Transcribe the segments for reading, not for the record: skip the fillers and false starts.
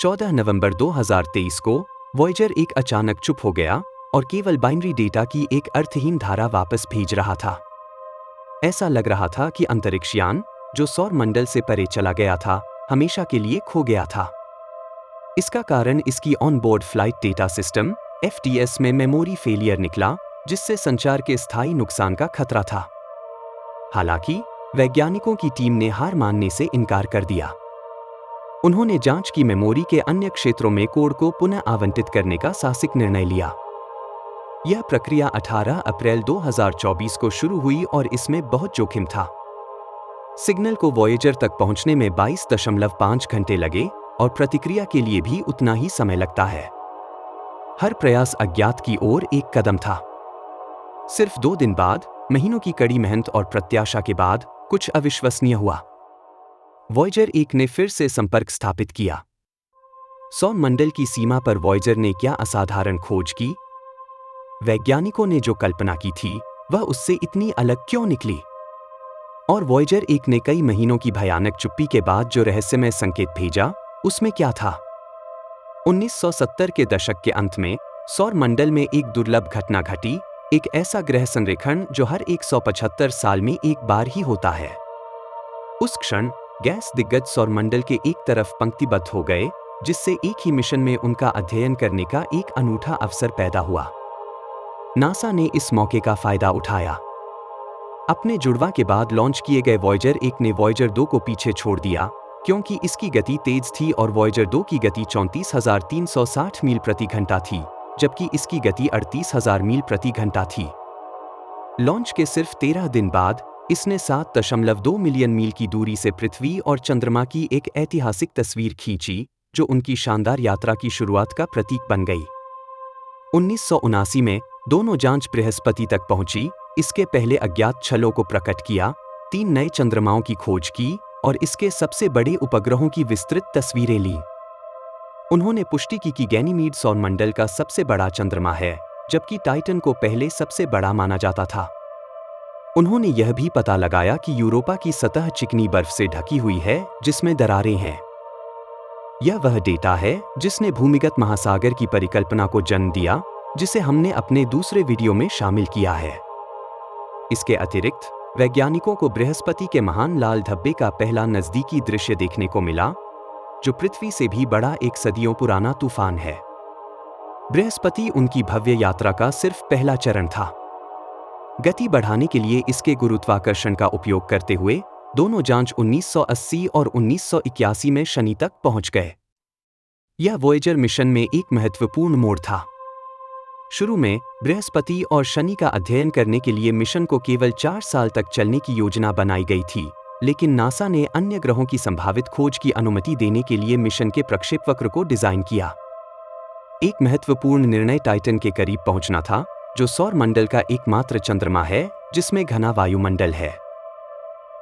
14 नवंबर 2023 को वॉयेजर एक अचानक चुप हो गया और केवल बाइनरी डेटा की एक अर्थहीन धारा वापस भेज रहा था। ऐसा लग रहा था कि अंतरिक्ष यान, जो सौर मंडल से परे चला गया था, हमेशा के लिए खो गया था। इसका कारण इसकी on board flight data system (FDS) में मेमोरी फेलियर निकला, जिससे संचार के स्थायी नुकसान का खतरा था। हालांकि वैज्ञानिकों की टीम ने हार मानने से इनकार कर दिया। उन्होंने जांच की मेमोरी के अन्य क्षेत्रों में कोड को पुनः आवंटित करने का साहसिक निर्णय लिया। यह प्रक्रिया 18 अप्रैल 2024 को शुरू हुई और इसमें बहुत जोखिम था। सिग्नल को वॉयेजर तक पहुंचने में 22.5 घंटे लगे और प्रतिक्रिया के लिए भी उतना ही समय लगता है। हर प्रयास अज्ञात की ओर एक कदम था। सिर्फ 2 दिन बाद, महीनों की कड़ी मेहनत और प्रत्याशा के बाद, कुछ अविश्वसनीय हुआ। वॉयेजर 1 ने फिर से संपर्क स्थापित किया। सौर मंडल की सीमा पर वॉयेजर ने क्या असाधारण खोज की? वैज्ञानिकों ने जो कल्पना की थी, वह उससे इतनी अलग क्यों निकली? और वॉयेजर 1 ने कई महीनों की भयानक चुप्पी के बाद जो रहस्यमय संकेत भेजा, उसमें क्या था? 1970 के दशक के अंत में सौर मंडल में एक दुर्लभ घटना घटी, एक ऐसा ग्रह संरेखण जो हर 175 साल में एक बार ही होता है। उस क्षण गैस दिग्गज सौरमंडल के एक तरफ पंक्तिबद्ध हो गए, जिससे एक ही मिशन में उनका अध्ययन करने का एक अनूठा अवसर पैदा हुआ। नासा ने इस मौके का फायदा उठाया। अपने जुड़वां के बाद लॉन्च किए गए वॉयेजर 1 ने वॉयेजर 2 को पीछे छोड़ दिया, क्योंकि इसकी गति तेज थी और वॉयेजर 2 की गति 34,360 मील प्रति घंटा थी, जबकि इसकी गति 38,000 मील प्रति घंटा थी। लॉन्च के सिर्फ 13 दिन बाद इसने 7.2 मिलियन मील की दूरी से पृथ्वी और चंद्रमा की एक ऐतिहासिक तस्वीर खींची, जो उनकी शानदार यात्रा की शुरुआत का प्रतीक बन गई। 1979 में दोनों जांच बृहस्पति तक पहुंची, इसके पहले अज्ञात छलों को प्रकट किया, 3 नए चंद्रमाओं की खोज की और इसके सबसे बड़े उपग्रहों की विस्तृत तस्वीरें ली। उन्होंने पुष्टि की कि गैनीमीड सौरमंडल का सबसे बड़ा चंद्रमा है, जबकि टाइटन को पहले सबसे बड़ा माना जाता था। उन्होंने यह भी पता लगाया कि यूरोपा की सतह चिकनी बर्फ से ढकी हुई है, जिसमें दरारें हैं। यह वह डेटा है जिसने भूमिगत महासागर की परिकल्पना को जन्म दिया, जिसे हमने अपने दूसरे वीडियो में शामिल किया है। इसके अतिरिक्त वैज्ञानिकों को बृहस्पति के महान लाल धब्बे का पहला नज़दीकी दृश्य देखने को मिला, जो पृथ्वी से भी बड़ा एक सदियों पुराना तूफान है। बृहस्पति उनकी भव्य यात्रा का सिर्फ पहला चरण था। गति बढ़ाने के लिए इसके गुरुत्वाकर्षण का उपयोग करते हुए दोनों जांच 1980 और 1981 में शनि तक पहुंच गए। यह वॉयेजर मिशन में एक महत्वपूर्ण मोड़ था। शुरू में बृहस्पति और शनि का अध्ययन करने के लिए मिशन को केवल 4 साल तक चलने की योजना बनाई गई थी, लेकिन नासा ने अन्य ग्रहों की संभावित खोज की अनुमति देने के लिए मिशन के प्रक्षेपवक्र को डिजाइन किया। एक महत्वपूर्ण निर्णय टाइटन के करीब पहुंचना था, जो सौर मंडल का एकमात्र चंद्रमा है जिसमें घना वायुमंडल है।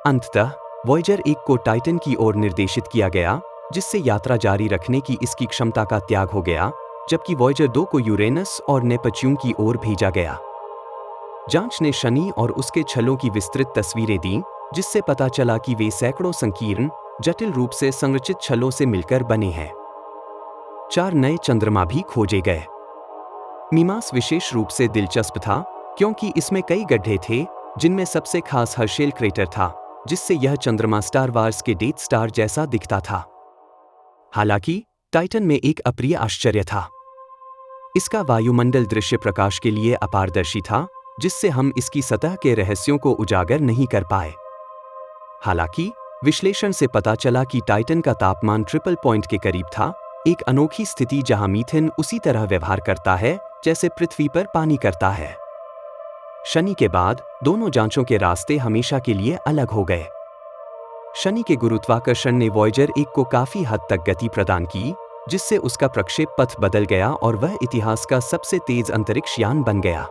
अंततः वॉयेजर 1 को टाइटन की ओर निर्देशित किया गया, जिससे यात्रा जारी रखने की इसकी क्षमता का त्याग हो गया, जबकि वॉयेजर 2 को यूरेनस और नेपच्यून की ओर भेजा गया। जांच ने शनि और उसके छलों की विस्तृत तस्वीरें दीं, जिससे पता चला कि वे सैकड़ों संकीर्ण, जटिल रूप से संरचित छलों से मिलकर बने हैं। 4 नए चंद्रमा भी खोजे गए। मीमांस विशेष रूप से दिलचस्प था, क्योंकि इसमें कई गड्ढे थे, जिनमें सबसे खास हर्शेल क्रेटर था, जिससे यह चंद्रमा स्टार वार्स के डेथ स्टार जैसा दिखता था। हालांकि टाइटन में एक अप्रिय आश्चर्य था। इसका वायुमंडल दृश्य प्रकाश के लिए अपारदर्शी था, जिससे हम इसकी सतह के रहस्यों को उजागर नहीं कर पाए। हालांकि विश्लेषण से पता चला कि टाइटन का तापमान ट्रिपल पॉइंट के करीब था, एक अनोखी स्थिति जहां मीथेन उसी तरह व्यवहार करता है जैसे पृथ्वी पर पानी करता है। शनि के बाद दोनों जांचों के रास्ते हमेशा के लिए अलग हो गए। शनि के गुरुत्वाकर्षण ने वॉयेजर 1 को काफी हद तक गति प्रदान की, जिससे उसका प्रक्षेप पथ बदल गया और वह इतिहास का सबसे तेज अंतरिक्ष यान बन गया।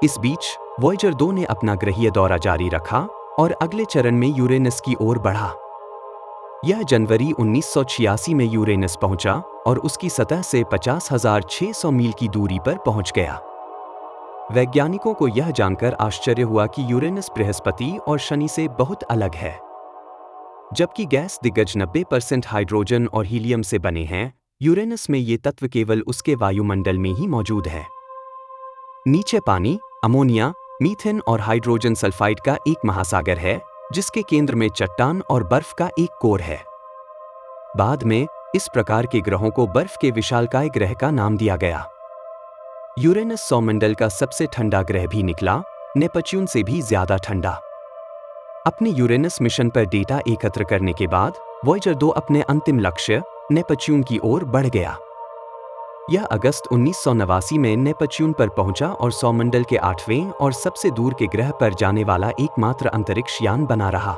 इस बीच वॉयेजर 2 ने अपना ग्रहीय दौरा जारी रखा और अगले चरण में यूरेनस की ओर बढ़ा। यह जनवरी 1986 में यूरेनस पहुंचा और उसकी सतह से 50,600 मील की दूरी पर पहुंच गया। वैज्ञानिकों को यह जानकर आश्चर्य हुआ कि यूरेनस बृहस्पति और शनि से बहुत अलग है। जबकि गैस दिग्गज 90% हाइड्रोजन और हीलियम से बने हैं, यूरेनस में ये तत्व केवल उसके वायुमंडल में ही मौजूद है। नीचे पानी, अमोनिया, मीथेन और हाइड्रोजन सल्फाइड का एक महासागर है, जिसके केंद्र में चट्टान और बर्फ का एक कोर है। बाद में इस प्रकार के ग्रहों को बर्फ के विशालकाय ग्रह का नाम दिया गया। यूरेनस सौरमंडल का सबसे ठंडा ग्रह भी निकला, नेपच्यून से भी ज्यादा ठंडा। अपने यूरेनस मिशन पर डेटा एकत्र करने के बाद वॉयेजर 2 अपने अंतिम लक्ष्य नेपच्यून की ओर बढ़ गया। यह अगस्त 1989 में नेपच्यून पर पहुंचा और सौरमंडल के 8वें और सबसे दूर के ग्रह पर जाने वाला एकमात्र अंतरिक्ष यान बना रहा।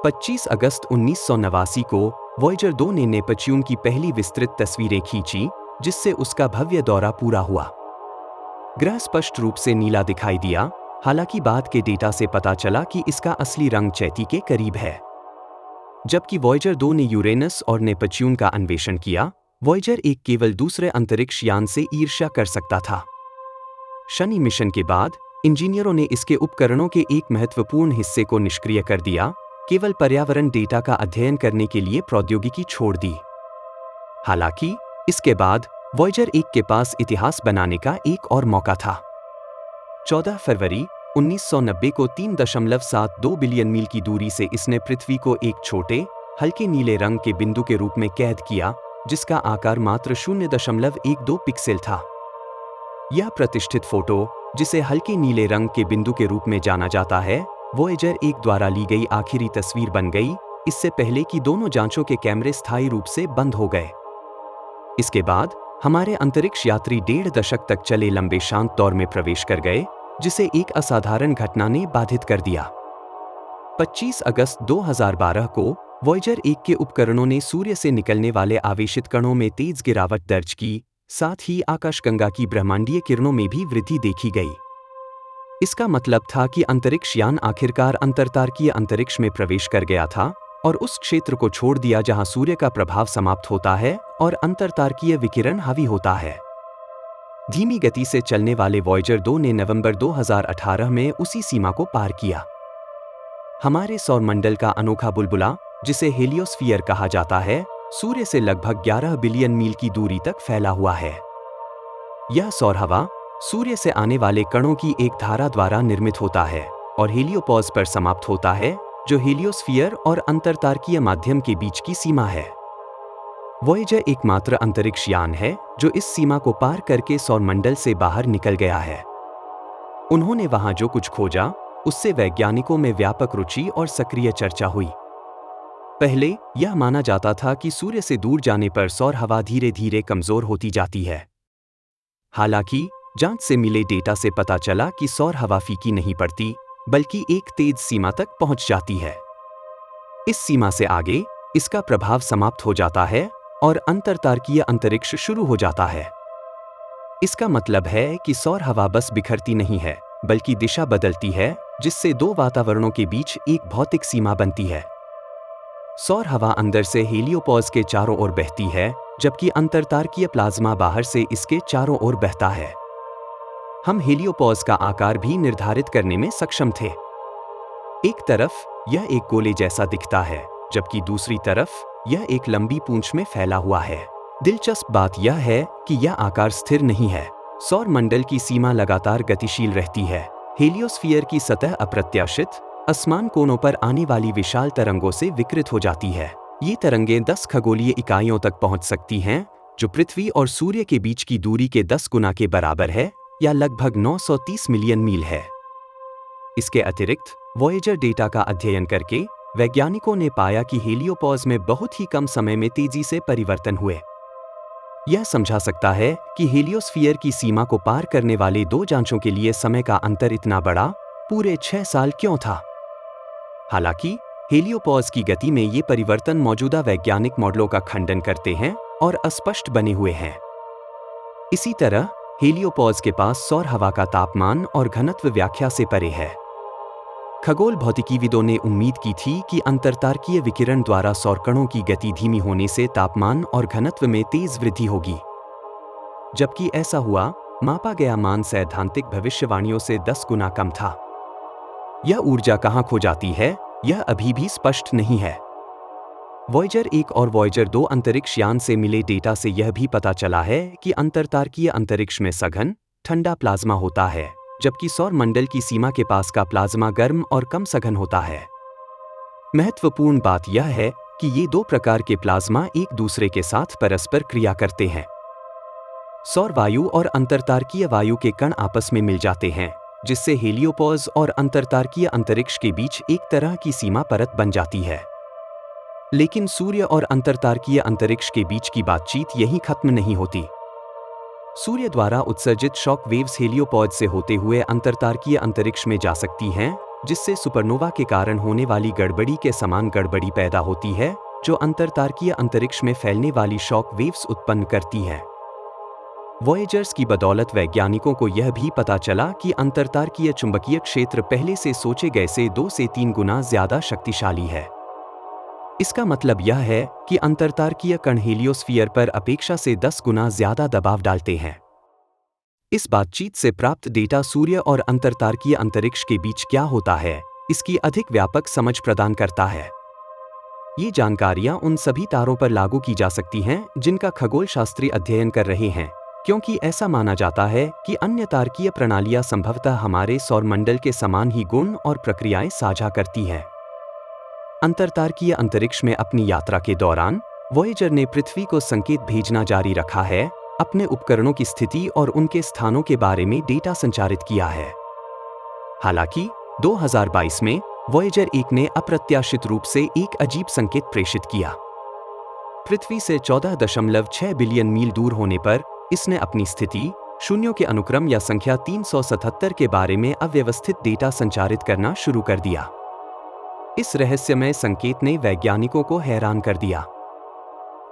25 अगस्त 1989 को वॉयेजर 2 ने नेपच्यून की पहली विस्तृत तस्वीरें खींची, जिससे उसका भव्य दौरा पूरा हुआ। ग्रह स्पष्ट रूप से नीला दिखाई दिया, हालांकि बाद के डेटा से पता चला कि इसका असली रंग चैती के करीब है। जबकि वॉयेजर 2 ने यूरेनस और नेपच्यून का अन्वेषण किया, वॉयेजर 1 केवल दूसरे अंतरिक्ष यान से ईर्ष्या कर सकता था। शनि मिशन के बाद इंजीनियरों ने इसके उपकरणों के एक महत्वपूर्ण हिस्से को निष्क्रिय कर दिया, केवल पर्यावरण डेटा का अध्ययन करने के लिए प्रौद्योगिकी छोड़ दी। हालांकि इसके बाद वॉयेजर 1 के पास इतिहास बनाने का एक और मौका था। 14 फरवरी 1990 को 3.72 बिलियन मील की दूरी से इसने पृथ्वी को एक छोटे, हल्के नीले रंग के बिंदु के रूप में कैद किया, जिसका आकार मात्र 0.12 पिक्सेल था। यह प्रतिष्ठित फोटो, जिसे हल्के नीले रंग के बिंदु के रूप में जाना जाता है, वॉयेजर 1 द्वारा ली गई आखिरी तस्वीर बन गई, इससे पहले कि दोनों जांचों के कैमरे स्थायी रूप से बंद हो गए। इसके बाद हमारे अंतरिक्ष यात्री 1.5 दशक तक चले लंबे शांत दौर में प्रवेश कर गए, जिसे एक असाधारण घटना ने बाधित कर दिया। 25 अगस्त 2012 को वॉयेजर 1 के उपकरणों ने सूर्य से निकलने वाले आवेशित कणों में तेज गिरावट दर्ज की, साथ ही आकाशगंगा की ब्रह्मांडीय किरणों में भी वृद्धि देखी गई। इसका मतलब था कि अंतरिक्ष यान आखिरकार अंतरतारकीय अंतरिक्ष में प्रवेश कर गया था और उस क्षेत्र को छोड़ दिया जहां सूर्य का प्रभाव समाप्त होता है और अंतरतारकीय विकिरण हावी होता है। धीमी गति से चलने वाले वॉयेजर 2 ने नवंबर 2018 में उसी सीमा को पार किया। हमारे सौरमंडल का अनोखा बुलबुला, जिसे हेलियोस्फीयर कहा जाता है, सूर्य से लगभग 11 बिलियन मील की दूरी तक फैला हुआ है। यह सौर हवा सूर्य से आने वाले कणों की एक धारा द्वारा निर्मित होता है और हेलियोपॉज पर समाप्त होता है, जो हेलियोस्फीयर और अंतरतारकीय माध्यम के बीच की सीमा है। वॉयेजर एकमात्र अंतरिक्ष यान है जो इस सीमा को पार करके सौरमंडल से बाहर निकल गया है। उन्होंने वहां जो कुछ खोजा, उससे वैज्ञानिकों में व्यापक रुचि और सक्रिय चर्चा हुई। पहले यह माना जाता था कि सूर्य से दूर जाने पर सौर हवा धीरे धीरे कमजोर होती जाती है। हालांकि जांच से मिले डेटा से पता चला कि सौर हवा फीकी नहीं पड़ती, बल्कि एक तेज सीमा तक पहुंच जाती है। इस सीमा से आगे इसका प्रभाव समाप्त हो जाता है और अंतरतारकीय अंतरिक्ष शुरू हो जाता है। इसका मतलब है कि सौर हवा बस बिखरती नहीं है, बल्कि दिशा बदलती है, जिससे दो वातावरणों के बीच एक भौतिक सीमा बनती है। सौर हवा अंदर से हेलियोपॉज के चारों ओर बहती है, जबकि अंतरतारकीय प्लाज्मा बाहर से इसके चारों ओर बहता है। हम हेलियोपॉज का आकार भी निर्धारित करने में सक्षम थे। एक तरफ यह एक गोले जैसा दिखता है, जबकि दूसरी तरफ यह एक लंबी पूंछ में फैला हुआ है। दिलचस्प बात यह है कि यह आकार स्थिर नहीं है। सौर मंडल की सीमा लगातार गतिशील रहती है। हेलियोस्फीयर की सतह अप्रत्याशित, असमान कोणों पर आने वाली विशाल तरंगों से विकृत हो जाती है। ये तरंगें 10 खगोलीय इकाइयों तक पहुंच सकती हैं, जो पृथ्वी और सूर्य के बीच की दूरी के 10 गुना के बराबर है, या लगभग 930 मिलियन मील है। इसके अतिरिक्त वॉयेजर डेटा का अध्ययन करके वैज्ञानिकों ने पाया कि हेलियोपॉज में बहुत ही कम समय में तेजी से परिवर्तन हुए। यह समझा सकता है कि हेलियोस्फीयर की सीमा को पार करने वाले दो जांचों के लिए समय का अंतर इतना बड़ा, पूरे 6 साल क्यों था। हालांकि हेलियोपॉज की गति में ये परिवर्तन मौजूदा वैज्ञानिक मॉडलों का खंडन करते हैं और अस्पष्ट बने हुए हैं। इसी तरह हेलियोपॉज के पास सौर हवा का तापमान और घनत्व व्याख्या से परे है। खगोल भौतिकीविदों ने उम्मीद की थी कि अंतरतारकीय विकिरण द्वारा सौरकणों की गति धीमी होने से तापमान और घनत्व में तेज वृद्धि होगी। जबकि ऐसा हुआ, मापा गया मान सैद्धांतिक भविष्यवाणियों से 10 गुना कम था। यह ऊर्जा कहाँ खो जाती है, यह अभी भी स्पष्ट नहीं है। वॉयेजर 1 और वॉयेजर 2 अंतरिक्ष यान से मिले डेटा से यह भी पता चला है कि अंतरतारकीय अंतरिक्ष में सघन, ठंडा प्लाज्मा होता है, जबकि सौर मंडल की सीमा के पास का प्लाज्मा गर्म और कम सघन होता है। महत्वपूर्ण बात यह है कि ये दो प्रकार के प्लाज्मा एक दूसरे के साथ परस्पर क्रिया करते हैं। सौर वायु और अंतरतारकीय वायु के कण आपस में मिल जाते हैं, जिससे हेलियोपॉज और अंतरतारकीय अंतरिक्ष के बीच एक तरह की सीमा परत बन जाती है। लेकिन सूर्य और अंतरतारकीय अंतरिक्ष के बीच की बातचीत यहीं खत्म नहीं होती। सूर्य द्वारा उत्सर्जित शॉक वेव्स हेलियोपॉड से होते हुए अंतरतारकीय अंतरिक्ष में जा सकती हैं, जिससे सुपरनोवा के कारण होने वाली गड़बड़ी के समान गड़बड़ी पैदा होती है, जो अंतरतारकीय अंतरिक्ष में फैलने वाली शॉक वेव्स उत्पन्न करती है। वॉयेजर्स की बदौलत वैज्ञानिकों को यह भी पता चला कि अंतरतारकीय चुंबकीय क्षेत्र पहले से सोचे गए से 2 से 3 गुना ज्यादा शक्तिशाली है। इसका मतलब यह है कि अंतरतारकीय कण हेलियोस्फीयर पर अपेक्षा से 10 गुना ज्यादा दबाव डालते हैं। इस बातचीत से प्राप्त डेटा सूर्य और अंतरतारकीय अंतरिक्ष के बीच क्या होता है, इसकी अधिक व्यापक समझ प्रदान करता है। ये जानकारियां उन सभी तारों पर लागू की जा सकती हैं जिनका खगोलशास्त्री अध्ययन कर रहे हैं, क्योंकि ऐसा माना जाता है कि अन्य तारकीय प्रणालियां संभवतः हमारे सौरमंडल के समान ही गुण और प्रक्रियाएं साझा करती हैं। अंतरतारकीय अंतरिक्ष में अपनी यात्रा के दौरान वॉयेजर ने पृथ्वी को संकेत भेजना जारी रखा है, अपने उपकरणों की स्थिति और उनके स्थानों के बारे में डेटा संचारित किया है। हालांकि 2022 में वॉयेजर 1 ने अप्रत्याशित रूप से एक अजीब संकेत प्रेषित किया। पृथ्वी से 14.6 बिलियन मील दूर होने पर इसने अपनी स्थिति, शून्यों के अनुक्रम या संख्या 377 के बारे में अव्यवस्थित डेटा संचारित करना शुरू कर दिया। इस रहस्यमय संकेत ने वैज्ञानिकों को हैरान कर दिया।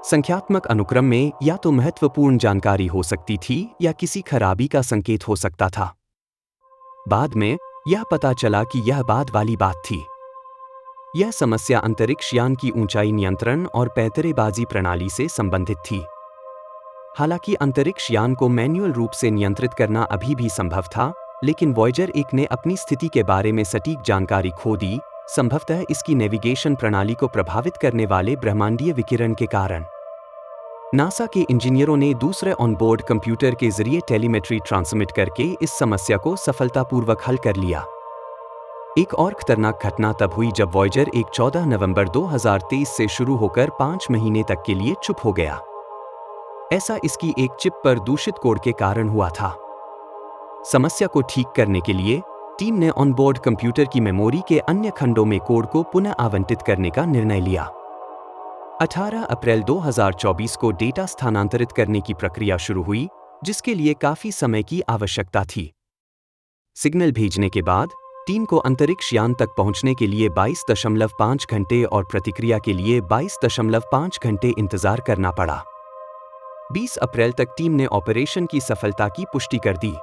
संख्यात्मक अनुक्रम में या तो महत्वपूर्ण जानकारी हो सकती थी या किसी खराबी का संकेत हो सकता था। बाद में यह पता चला कि यह बाद वाली बात थी। यह समस्या अंतरिक्ष यान की ऊंचाई नियंत्रण और पैंतरेबाजी प्रणाली से संबंधित थी। हालांकि अंतरिक्ष यान को मैन्युअल रूप से नियंत्रित करना अभी भी संभव था, लेकिन वॉयेजर 1 ने अपनी स्थिति के बारे में सटीक जानकारी खो दी, संभवतः इसकी नेविगेशन प्रणाली को प्रभावित करने वाले ब्रह्मांडीय विकिरण के कारण। नासा के इंजीनियरों ने दूसरे ऑनबोर्ड कंप्यूटर के जरिए टेलीमेट्री ट्रांसमिट करके इस समस्या को सफलतापूर्वक हल कर लिया। एक और खतरनाक घटना तब हुई जब वॉयेजर 1 14 नवंबर 2023 से शुरू होकर 5 महीने तक के लिए चुप हो गया। ऐसा इसकी एक चिप पर दूषित कोड के कारण हुआ था। समस्या को ठीक करने के लिए टीम ने ऑनबोर्ड कंप्यूटर की मेमोरी के अन्य खंडों में कोड को पुनः आवंटित करने का निर्णय लिया। 18 अप्रैल 2024 को डेटा स्थानांतरित करने की प्रक्रिया शुरू हुई, जिसके लिए काफी समय की आवश्यकता थी। सिग्नल भेजने के बाद टीम को अंतरिक्ष यान तक पहुंचने के लिए 22.5 घंटे और प्रतिक्रिया के लिए 22.5 घंटे इंतजार करना पड़ा। 20 अप्रैल तक टीम ने ऑपरेशन की सफलता की पुष्टि कर दी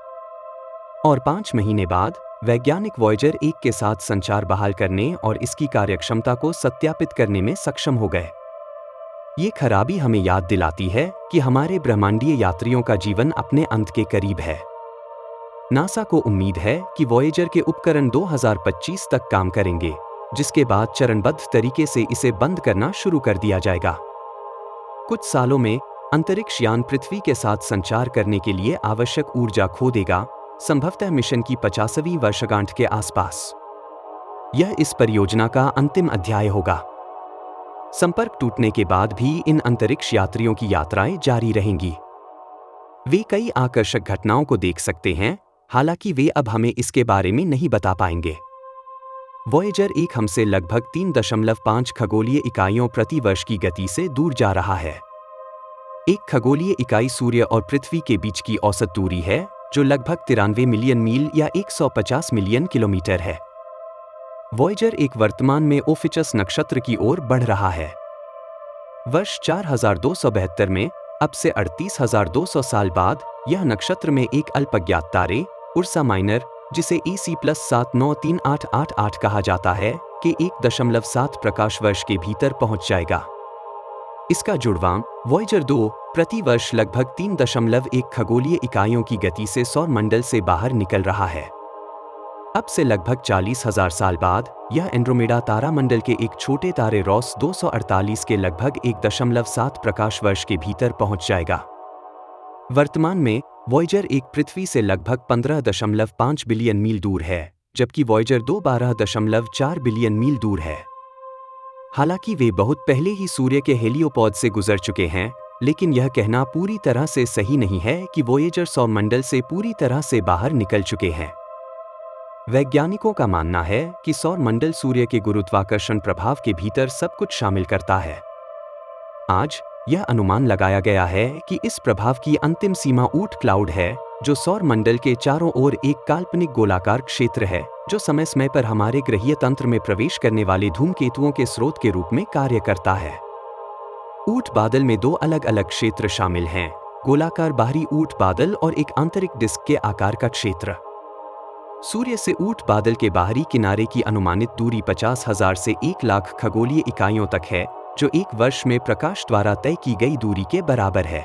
और 5 महीने बाद वैज्ञानिक वॉयेजर 1 के साथ संचार बहाल करने और इसकी कार्यक्षमता को सत्यापित करने में सक्षम हो गए। ये खराबी हमें याद दिलाती है कि हमारे ब्रह्मांडीय यात्रियों का जीवन अपने अंत के करीब है। नासा को उम्मीद है कि वॉयेजर के उपकरण 2025 तक काम करेंगे, जिसके बाद चरणबद्ध तरीके से इसे बंद करना शुरू कर दिया जाएगा। कुछ सालों में अंतरिक्ष यान पृथ्वी के साथ संचार करने के लिए आवश्यक ऊर्जा खो देगा, संभवतः मिशन की 50वीं वर्षगांठ के आसपास। यह इस परियोजना का अंतिम अध्याय होगा। संपर्क टूटने के बाद भी इन अंतरिक्ष यात्रियों की यात्राएं जारी रहेंगी। वे कई आकर्षक घटनाओं को देख सकते हैं, हालांकि वे अब हमें इसके बारे में नहीं बता पाएंगे। वॉयेजर 1 हमसे लगभग 3.5 खगोलीय इकाइयों प्रति वर्ष की गति से दूर जा रहा है। एक खगोलीय इकाई सूर्य और पृथ्वी के बीच की औसत दूरी है, जो लगभग 93 मिलियन मील या 150 मिलियन किलोमीटर है। वॉयेजर 1 वर्तमान में ओफिचस नक्षत्र की ओर बढ़ रहा है। वर्ष 4272 में, अब से 38,200 साल बाद, यह नक्षत्र में एक अल्पज्ञात तारे, उर्सा माइनर, जिसे EC+793888 कहा जाता है, के 1.7 प्रकाश वर्ष के भीतर पहुंच जाएगा। इसका जुड़वां वॉयेजर 2 प्रति वर्ष लगभग 3.1 खगोलीय इकाइयों की गति से सौर मंडल से बाहर निकल रहा है। अब से लगभग 40,000 साल बाद यह एंड्रोमेडा तारामंडल के एक छोटे तारे रॉस 248 के लगभग 1.7 प्रकाश वर्ष के भीतर पहुंच जाएगा। वर्तमान में वॉयेजर 1 पृथ्वी से लगभग 15.5 बिलियन मील दूर है, जबकि वॉयेजर 2 12.4 बिलियन मील दूर है। हालांकि वे बहुत पहले ही सूर्य के हेलियोपॉड से गुजर चुके हैं, लेकिन यह कहना पूरी तरह से सही नहीं है कि वॉयेजर सौरमंडल से पूरी तरह से बाहर निकल चुके हैं। वैज्ञानिकों का मानना है कि सौरमंडल सूर्य के गुरुत्वाकर्षण प्रभाव के भीतर सब कुछ शामिल करता है। आज यह अनुमान लगाया गया है कि इस प्रभाव की अंतिम सीमा ऊट क्लाउड है, जो सौरमंडल के चारों ओर एक काल्पनिक गोलाकार क्षेत्र है, जो समय समय पर हमारे ग्रहीय तंत्र में प्रवेश करने वाले धूमकेतुओं के स्रोत के रूप में कार्य करता है। ऊट बादल में 2 अलग अलग क्षेत्र शामिल हैं, गोलाकार बाहरी ऊट बादल और एक आंतरिक डिस्क के आकार का क्षेत्र। सूर्य से ऊट बादल के बाहरी किनारे की अनुमानित दूरी 50,000 से 1 लाख खगोलीय इकाइयों तक है, जो एक वर्ष में प्रकाश द्वारा तय की गई दूरी के बराबर है।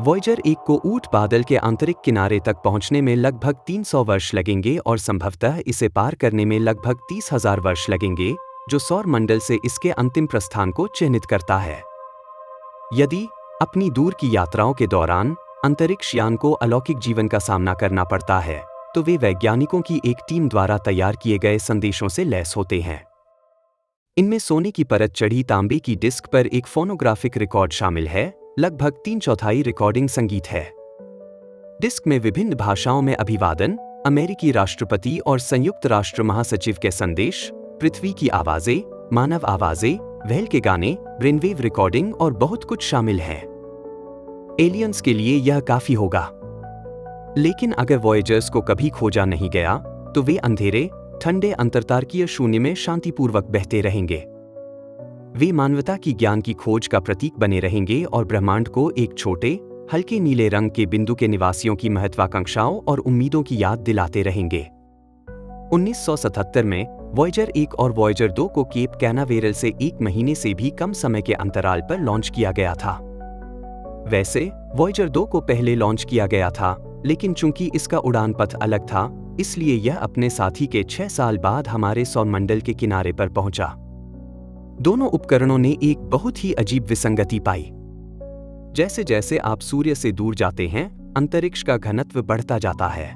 वॉयेजर 1 को ऊट बादल के आंतरिक किनारे तक पहुंचने में लगभग 300 वर्ष लगेंगे और संभवतः इसे पार करने में लगभग 30,000 वर्ष लगेंगे, जो सौरमंडल से इसके अंतिम प्रस्थान को चिह्नित करता है। यदि अपनी दूर की यात्राओं के दौरान अंतरिक्ष यान को अलौकिक जीवन का सामना करना पड़ता है, तो वे वैज्ञानिकों की एक टीम द्वारा तैयार किए गए संदेशों से लैस होते हैं। इनमें सोने की परत चढ़ी तांबे की डिस्क पर एक फोनोग्राफिक रिकॉर्ड शामिल है, लगभग 3/4 रिकॉर्डिंग संगीत है। डिस्क में विभिन्न भाषाओं में अभिवादन, अमेरिकी राष्ट्रपति और संयुक्त राष्ट्र महासचिव के संदेश, पृथ्वी की आवाजें, मानव आवाजें, व्हेल के गाने, ब्रेनवेव रिकॉर्डिंग और बहुत कुछ शामिल है। एलियंस के लिए यह काफी होगा। लेकिन अगर वॉयेजर्स को कभी खोजा नहीं गया, तो वे अंधेरे, ठंडे अंतरतारकीय शून्य में शांतिपूर्वक बहते रहेंगे। वे मानवता की ज्ञान की खोज का प्रतीक बने रहेंगे और ब्रह्मांड को एक छोटे, हल्के नीले रंग के बिंदु के निवासियों की महत्वाकांक्षाओं और उम्मीदों की याद दिलाते रहेंगे। 1977 में वॉयेजर 1 और वॉयेजर 2 को केप कैनावेरल से 1 महीने से भी कम समय के अंतराल पर लॉन्च किया गया था। वैसे वॉयेजर 2 को पहले लॉन्च किया गया था, लेकिन चूंकि इसका उड़ान पथ अलग था, इसलिए यह अपने साथी के 6 साल बाद हमारे सौरमंडल के किनारे पर पहुंचा। दोनों उपकरणों ने एक बहुत ही अजीब विसंगति पाई। जैसे जैसे आप सूर्य से दूर जाते हैं, अंतरिक्ष का घनत्व बढ़ता जाता है।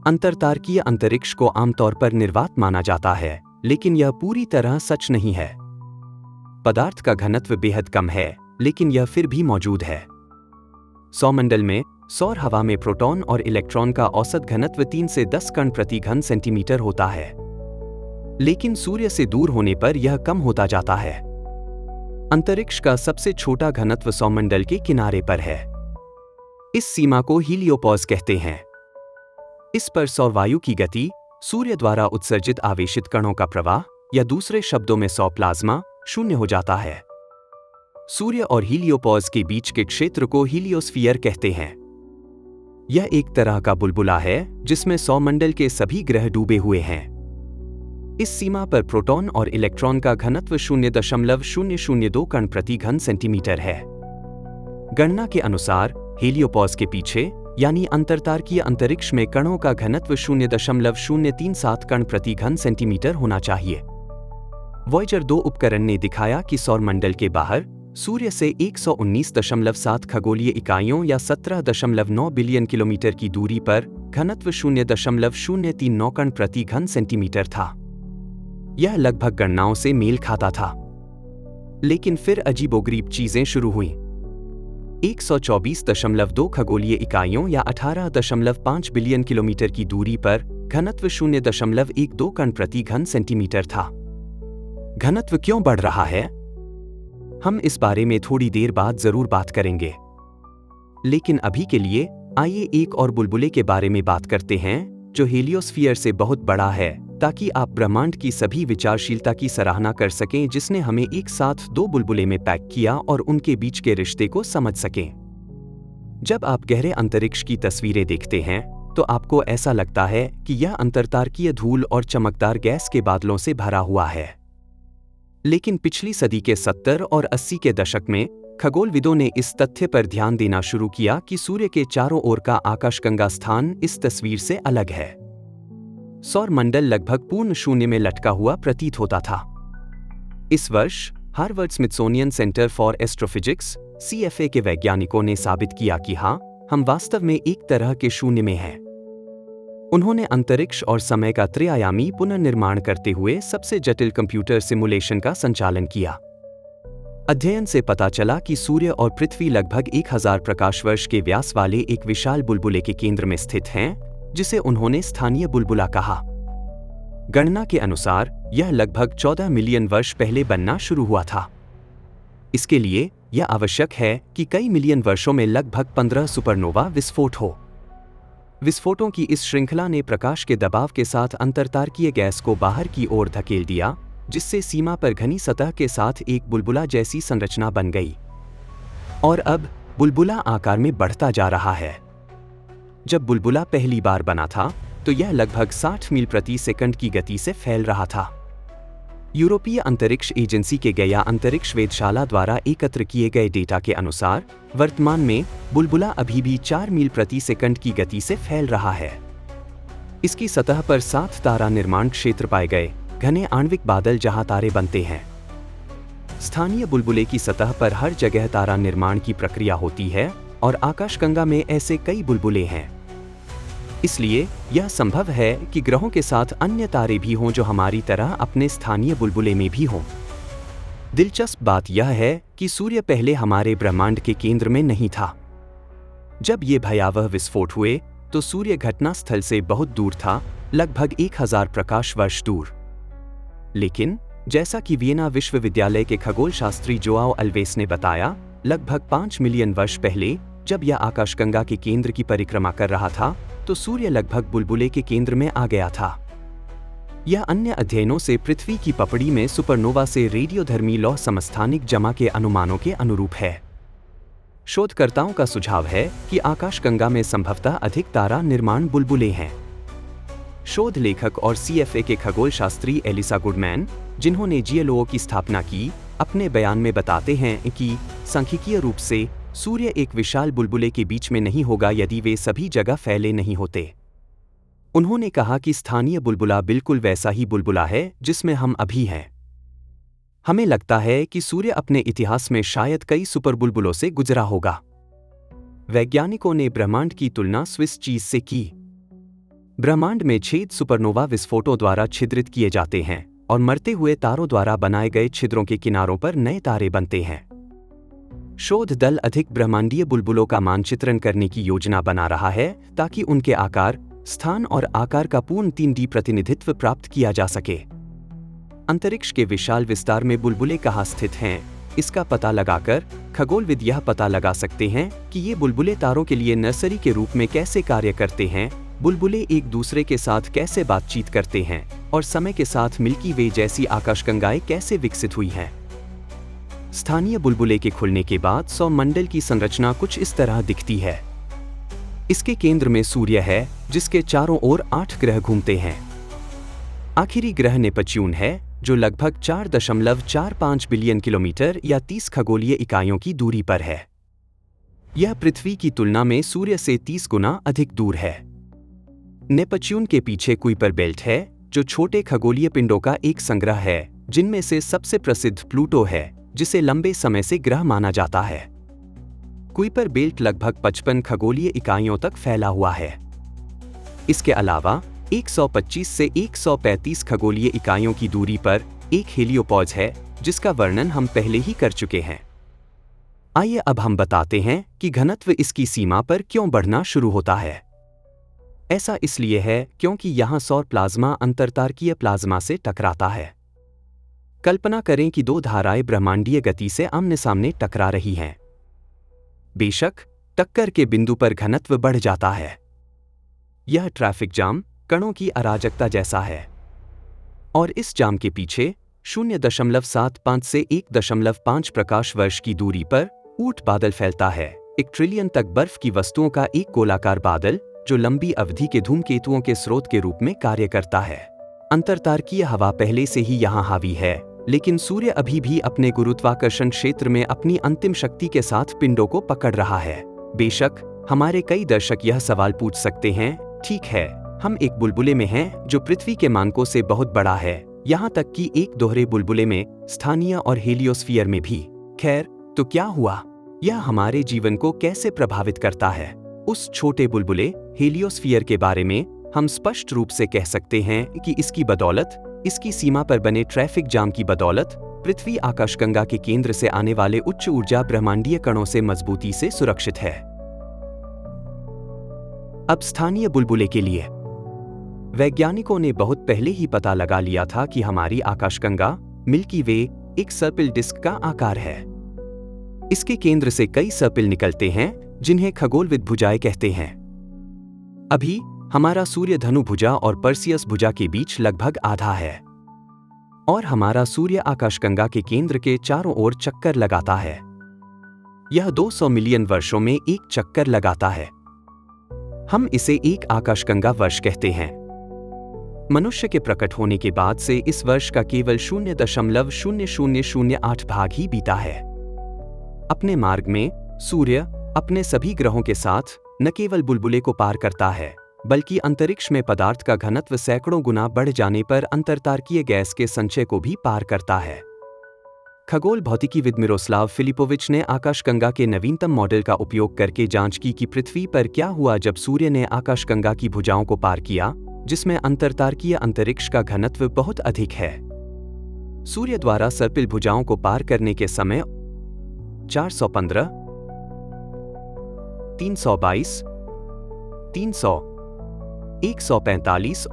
अंतरतारकीय अंतरिक्ष को आमतौर पर निर्वात माना जाता है, लेकिन यह पूरी तरह सच नहीं है। पदार्थ का घनत्व बेहद कम है, लेकिन यह फिर भी मौजूद है। सौरमंडल में सौर हवा में प्रोटॉन और इलेक्ट्रॉन का औसत घनत्व 3 से 10 कण प्रति घन सेंटीमीटर होता है, लेकिन सूर्य से दूर होने पर यह कम होता जाता है। अंतरिक्ष का सबसे छोटा घनत्व सौरमंडल के किनारे पर है। इस सीमा को हीलियोपॉज कहते हैं। इस पर सौरवायु की गति, सूर्य द्वारा उत्सर्जित आवेशित कणों का प्रवाह, या दूसरे शब्दों में सौर प्लाज्मा, शून्य हो जाता है। सूर्य और हीलियोपॉज के बीच के क्षेत्र को हीलियोस्फीयर कहते हैं। यह एक तरह का बुलबुला है जिसमें सौरमंडल के सभी ग्रह डूबे हुए हैं। इस सीमा पर प्रोटॉन और इलेक्ट्रॉन का घनत्व 0.002 कण प्रति घन सेंटीमीटर है। गणना के अनुसार हीलियोपॉज के पीछे, यानी अंतरतारकीय अंतरिक्ष में कणों का घनत्व 0.037 कण प्रति घन सेंटीमीटर होना चाहिए। वॉयेजर 2 उपकरण ने दिखाया कि सौरमंडल के बाहर सूर्य से 119.7 खगोलीय इकाइयों या 17.9 बिलियन किलोमीटर की दूरी पर घनत्व 0.039 कण प्रति घन सेंटीमीटर था। यह लगभग गणनाओं से मेल खाता था। लेकिन फिर अजीबोगरीब चीजें शुरू हुईं। 124.2 खगोलीय इकाइयों या 18.5 बिलियन किलोमीटर की दूरी पर घनत्व 0.12 कण प्रति घन सेंटीमीटर था। घनत्व क्यों बढ़ रहा है? हम इस बारे में थोड़ी देर बाद जरूर बात करेंगे। लेकिन अभी के लिए आइए एक और बुलबुले के बारे में बात करते हैं, जो हीलियोस्फीयर से बहुत बड़ा है, ताकि आप ब्रह्मांड की सभी विचारशीलता की सराहना कर सकें जिसने हमें एक साथ 2 बुलबुले में पैक किया और उनके बीच के रिश्ते को समझ सकें। जब आप गहरे अंतरिक्ष की तस्वीरें देखते हैं, तो आपको ऐसा लगता है कि यह अंतरतारकीय धूल और चमकदार गैस के बादलों से भरा हुआ है। लेकिन पिछली सदी के 70 और 80 के दशक में खगोलविदों ने इस तथ्य पर ध्यान देना शुरू किया कि सूर्य के चारों ओर का आकाशगंगा स्थान इस तस्वीर से अलग है। सौर मंडल लगभग पूर्ण शून्य में लटका हुआ प्रतीत होता था। इस वर्ष Harvard Smithsonian centre for astrophysics (CFA) के वैज्ञानिकों ने साबित किया कि हाँ, हम वास्तव में एक तरह के शून्य में हैं। उन्होंने अंतरिक्ष और समय का त्रिआयामी पुनर्निर्माण करते हुए सबसे जटिल कंप्यूटर सिमुलेशन का संचालन किया। अध्ययन से पता चला कि सूर्य और पृथ्वी लगभग 1000 प्रकाश वर्ष के व्यास वाले एक विशाल बुलबुले के केंद्र में स्थित हैं, जिसे उन्होंने स्थानीय बुलबुला कहा। गणना के अनुसार यह लगभग 14 मिलियन वर्ष पहले बनना शुरू हुआ था। इसके लिए यह आवश्यक है कि कई मिलियन वर्षों में लगभग 15 सुपरनोवा विस्फोट हो। विस्फोटों की इस श्रृंखला ने प्रकाश के दबाव के साथ अंतरतारकीय गैस को बाहर की ओर धकेल दिया, जिससे सीमा पर घनी सतह के साथ एक बुलबुला जैसी संरचना बन गई। और अब बुलबुला आकार में बढ़ता जा रहा है। जब बुलबुला पहली बार बना था तो यह लगभग 60 मील प्रति सेकंड की गति से फैल रहा था। यूरोपीय अंतरिक्ष एजेंसी के गया अंतरिक्ष वेधशाला द्वारा एकत्र किए गए डेटा के अनुसार वर्तमान में बुलबुला अभी भी 4 मील प्रति सेकंड की गति से फैल रहा है। इसकी सतह पर 7 तारा निर्माण क्षेत्र पाए गए, घने आणविक बादल जहां तारे बनते हैं। स्थानीय बुलबुले की सतह पर हर जगह तारा निर्माण की प्रक्रिया होती है और आकाशगंगा में ऐसे कई बुलबुले हैं। इसलिए यह संभव है कि ग्रहों के साथ अन्य तारे भी हों जो हमारी तरह अपने स्थानीय बुलबुले में भी हों। दिलचस्प बात यह है कि सूर्य पहले हमारे ब्रह्मांड के केंद्र में नहीं था। जब ये भयावह विस्फोट हुए तो सूर्य घटनास्थल से बहुत दूर था, लगभग 1000 प्रकाश वर्ष दूर। लेकिन जैसा कि वियना विश्वविद्यालय के खगोलशास्त्री जोआओ अल्वेस ने बताया, लगभग 5 मिलियन वर्ष पहले जब यह आकाशगंगा के केंद्र की परिक्रमा कर रहा था तो सूर्य लगभग बुलबुले के केंद्र में आ गया था। यह अन्य अध्ययनों से पृथ्वी की पपड़ी में सुपरनोवा से रेडियोधर्मी लौह समस्थानिक जमा के अनुमानों के अनुरूप है। शोधकर्ताओं का सुझाव है कि आकाशगंगा में संभवतः अधिक तारा निर्माण बुलबुले हैं। शोध लेखक और CFA के खगोलशास्त्री एलिसा गुडमैन, जिन्होंने GLO की स्थापना की, अपने बयान में बताते हैं कि सांख्यिकीय रूप से सूर्य एक विशाल बुलबुले के बीच में नहीं होगा यदि वे सभी जगह फैले नहीं होते। उन्होंने कहा कि स्थानीय बुलबुला बिल्कुल वैसा ही बुलबुला है जिसमें हम अभी हैं। हमें लगता है कि सूर्य अपने इतिहास में शायद कई सुपर बुलबुलों से गुजरा होगा। वैज्ञानिकों ने ब्रह्मांड की तुलना स्विस चीज से की। ब्रह्मांड में छेद सुपरनोवा विस्फोटों द्वारा छिद्रित किए जाते हैं और मरते हुए तारों द्वारा बनाए गए छिद्रों के किनारों पर नए तारे बनते हैं। शोध दल अधिक ब्रह्मांडीय बुलबुलों का मानचित्रण करने की योजना बना रहा है ताकि उनके आकार, स्थान और आकार का पूर्ण 3D प्रतिनिधित्व प्राप्त किया जा सके। अंतरिक्ष के विशाल विस्तार में बुलबुले कहाँ स्थित हैं, इसका पता लगाकर खगोलविद यह पता लगा सकते हैं कि ये बुलबुले तारों के लिए नर्सरी के रूप में कैसे कार्य करते हैं, बुलबुले एक दूसरे के साथ कैसे बातचीत करते हैं और समय के साथ मिल्की वे जैसी आकाशगंगाएं कैसे विकसित हुई हैं। स्थानीय बुलबुले के खुलने के बाद सौरमंडल की संरचना कुछ इस तरह दिखती है। इसके केंद्र में सूर्य है, जिसके चारों ओर 8 ग्रह घूमते हैं। आखिरी ग्रह नेपच्यून है, जो लगभग 4.45 बिलियन किलोमीटर या 30 खगोलीय इकाइयों की दूरी पर है। यह पृथ्वी की तुलना में सूर्य से 30 गुना अधिक दूर है। नेपच्यून के पीछे कुइपर बेल्ट है, जो छोटे खगोलीय पिंडों का एक संग्रह है, जिनमें से सबसे प्रसिद्ध प्लूटो है, जिसे लंबे समय से ग्रह माना जाता है। कुइपर बेल्ट लगभग 55 खगोलीय इकाइयों तक फैला हुआ है। इसके अलावा 125 से 135 खगोलीय इकाइयों की दूरी पर एक हेलियोपोज है, जिसका वर्णन हम पहले ही कर चुके हैं। आइए अब हम बताते हैं कि घनत्व इसकी सीमा पर क्यों बढ़ना शुरू होता है। ऐसा इसलिए है क्योंकि यहाँ सौर प्लाज्मा अंतरतारकीय प्लाज्मा से टकराता है। कल्पना करें कि दो धाराएं ब्रह्मांडीय गति से आमने सामने टकरा रही हैं। बेशक टक्कर के बिंदु पर घनत्व बढ़ जाता है। यह ट्रैफिक जाम, कणों की अराजकता जैसा है। और इस जाम के पीछे 0.75 से 1.5 प्रकाश वर्ष की दूरी पर ऊंट बादल फैलता है, 1 ट्रिलियन तक बर्फ की वस्तुओं का एक गोलाकार बादल, जो लंबी अवधि के धूमकेतुओं के स्रोत के रूप में कार्य करता है। अंतरतारकीय हवा पहले से ही यहाँ हावी है, लेकिन सूर्य अभी भी अपने गुरुत्वाकर्षण क्षेत्र में अपनी अंतिम शक्ति के साथ पिंडों को पकड़ रहा है। बेशक हमारे कई दर्शक यह सवाल पूछ सकते हैं, ठीक है, हम एक बुलबुले में हैं जो पृथ्वी के मानकों से बहुत बड़ा है, यहाँ तक कि एक दोहरे बुलबुले में, स्थानीय और हेलियोस्फीयर में भी। खैर, तो क्या हुआ? यह हमारे जीवन को कैसे प्रभावित करता है? उस छोटे बुलबुले हेलियोस्फीयर के बारे में हम स्पष्ट रूप से कह सकते हैं कि इसकी बदौलत, इसकी सीमा पर बने ट्रैफिक जाम की बदौलत, पृथ्वी आकाशगंगा के केंद्र से आने वाले उच्च ऊर्जा ब्रह्मांडीय कणों से मजबूती से सुरक्षित है। अब स्थानीय बुलबुले के लिए वैज्ञानिकों ने बहुत पहले ही पता लगा लिया था कि हमारी आकाशगंगा मिल्की वे एक सर्पिल डिस्क का आकार है। इसके केंद्र से कई सर्पिल निकलते हैं जिन्हें खगोलविद भुजाएं कहते हैं। अभी हमारा सूर्य धनु भुजा और परसियस भुजा के बीच लगभग आधा है और हमारा सूर्य आकाशगंगा के केंद्र के चारों ओर चक्कर लगाता है। यह 200 मिलियन वर्षों में एक चक्कर लगाता है। हम इसे एक आकाशगंगा वर्ष कहते हैं। मनुष्य के प्रकट होने के बाद से इस वर्ष का केवल 0.0008 भाग ही बीता है। अपने मार्ग में सूर्य अपने सभी ग्रहों के साथ न केवल बुलबुले को पार करता है, बल्कि अंतरिक्ष में पदार्थ का घनत्व सैकड़ों गुना बढ़ जाने पर अंतरतारकीय गैस के संचय को भी पार करता है। खगोल भौतिकीविद मिरोस्लाव फिलिपोविच ने आकाशगंगा के नवीनतम मॉडल का उपयोग करके जांच की कि पृथ्वी पर क्या हुआ जब सूर्य ने आकाशगंगा की भुजाओं को पार किया, जिसमें अंतरतारकीय अंतरिक्ष का घनत्व बहुत अधिक है। सूर्य द्वारा सर्पिल भुजाओं को पार करने के समय 415, 322, 300, 145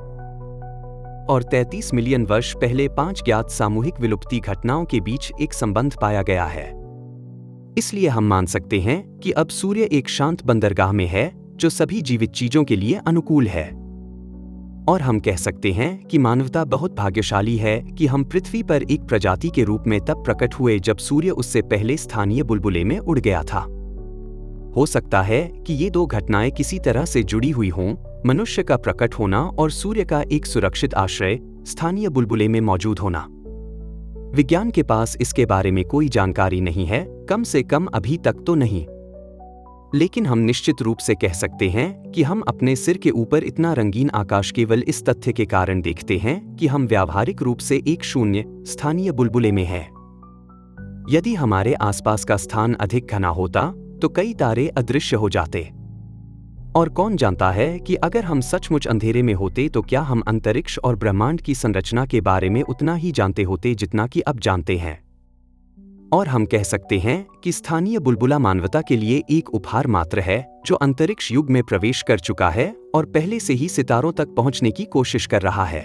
और 33 मिलियन वर्ष पहले 5 ज्ञात सामूहिक विलुप्ति घटनाओं के बीच एक संबंध पाया गया है। इसलिए हम मान सकते हैं कि अब सूर्य एक शांत बंदरगाह में है जो सभी जीवित चीजों के लिए अनुकूल है। और हम कह सकते हैं कि मानवता बहुत भाग्यशाली है कि हम पृथ्वी पर एक प्रजाति के रूप में तब प्रकट हुए जब सूर्य उससे पहले स्थानीय बुलबुले में उड़ गया था। हो सकता है कि ये दो घटनाएं किसी तरह से जुड़ी हुई हों, मनुष्य का प्रकट होना और सूर्य का एक सुरक्षित आश्रय स्थानीय बुलबुले में मौजूद होना। विज्ञान के पास इसके बारे में कोई जानकारी नहीं है, कम से कम अभी तक तो नहीं। लेकिन हम निश्चित रूप से कह सकते हैं कि हम अपने सिर के ऊपर इतना रंगीन आकाश केवल इस तथ्य के कारण देखते हैं कि हम व्यावहारिक रूप से एक शून्य स्थानीय बुलबुले में हैं। यदि हमारे आसपास का स्थान अधिक घना होता तो कई तारे अदृश्य हो जाते। और कौन जानता है कि अगर हम सचमुच अंधेरे में होते तो क्या हम अंतरिक्ष और ब्रह्मांड की संरचना के बारे में उतना ही जानते होते जितना कि अब जानते हैं। और हम कह सकते हैं कि स्थानीय बुलबुला मानवता के लिए एक उपहार मात्र है जो अंतरिक्ष युग में प्रवेश कर चुका है और पहले से ही सितारों तक पहुंचने की कोशिश कर रहा है।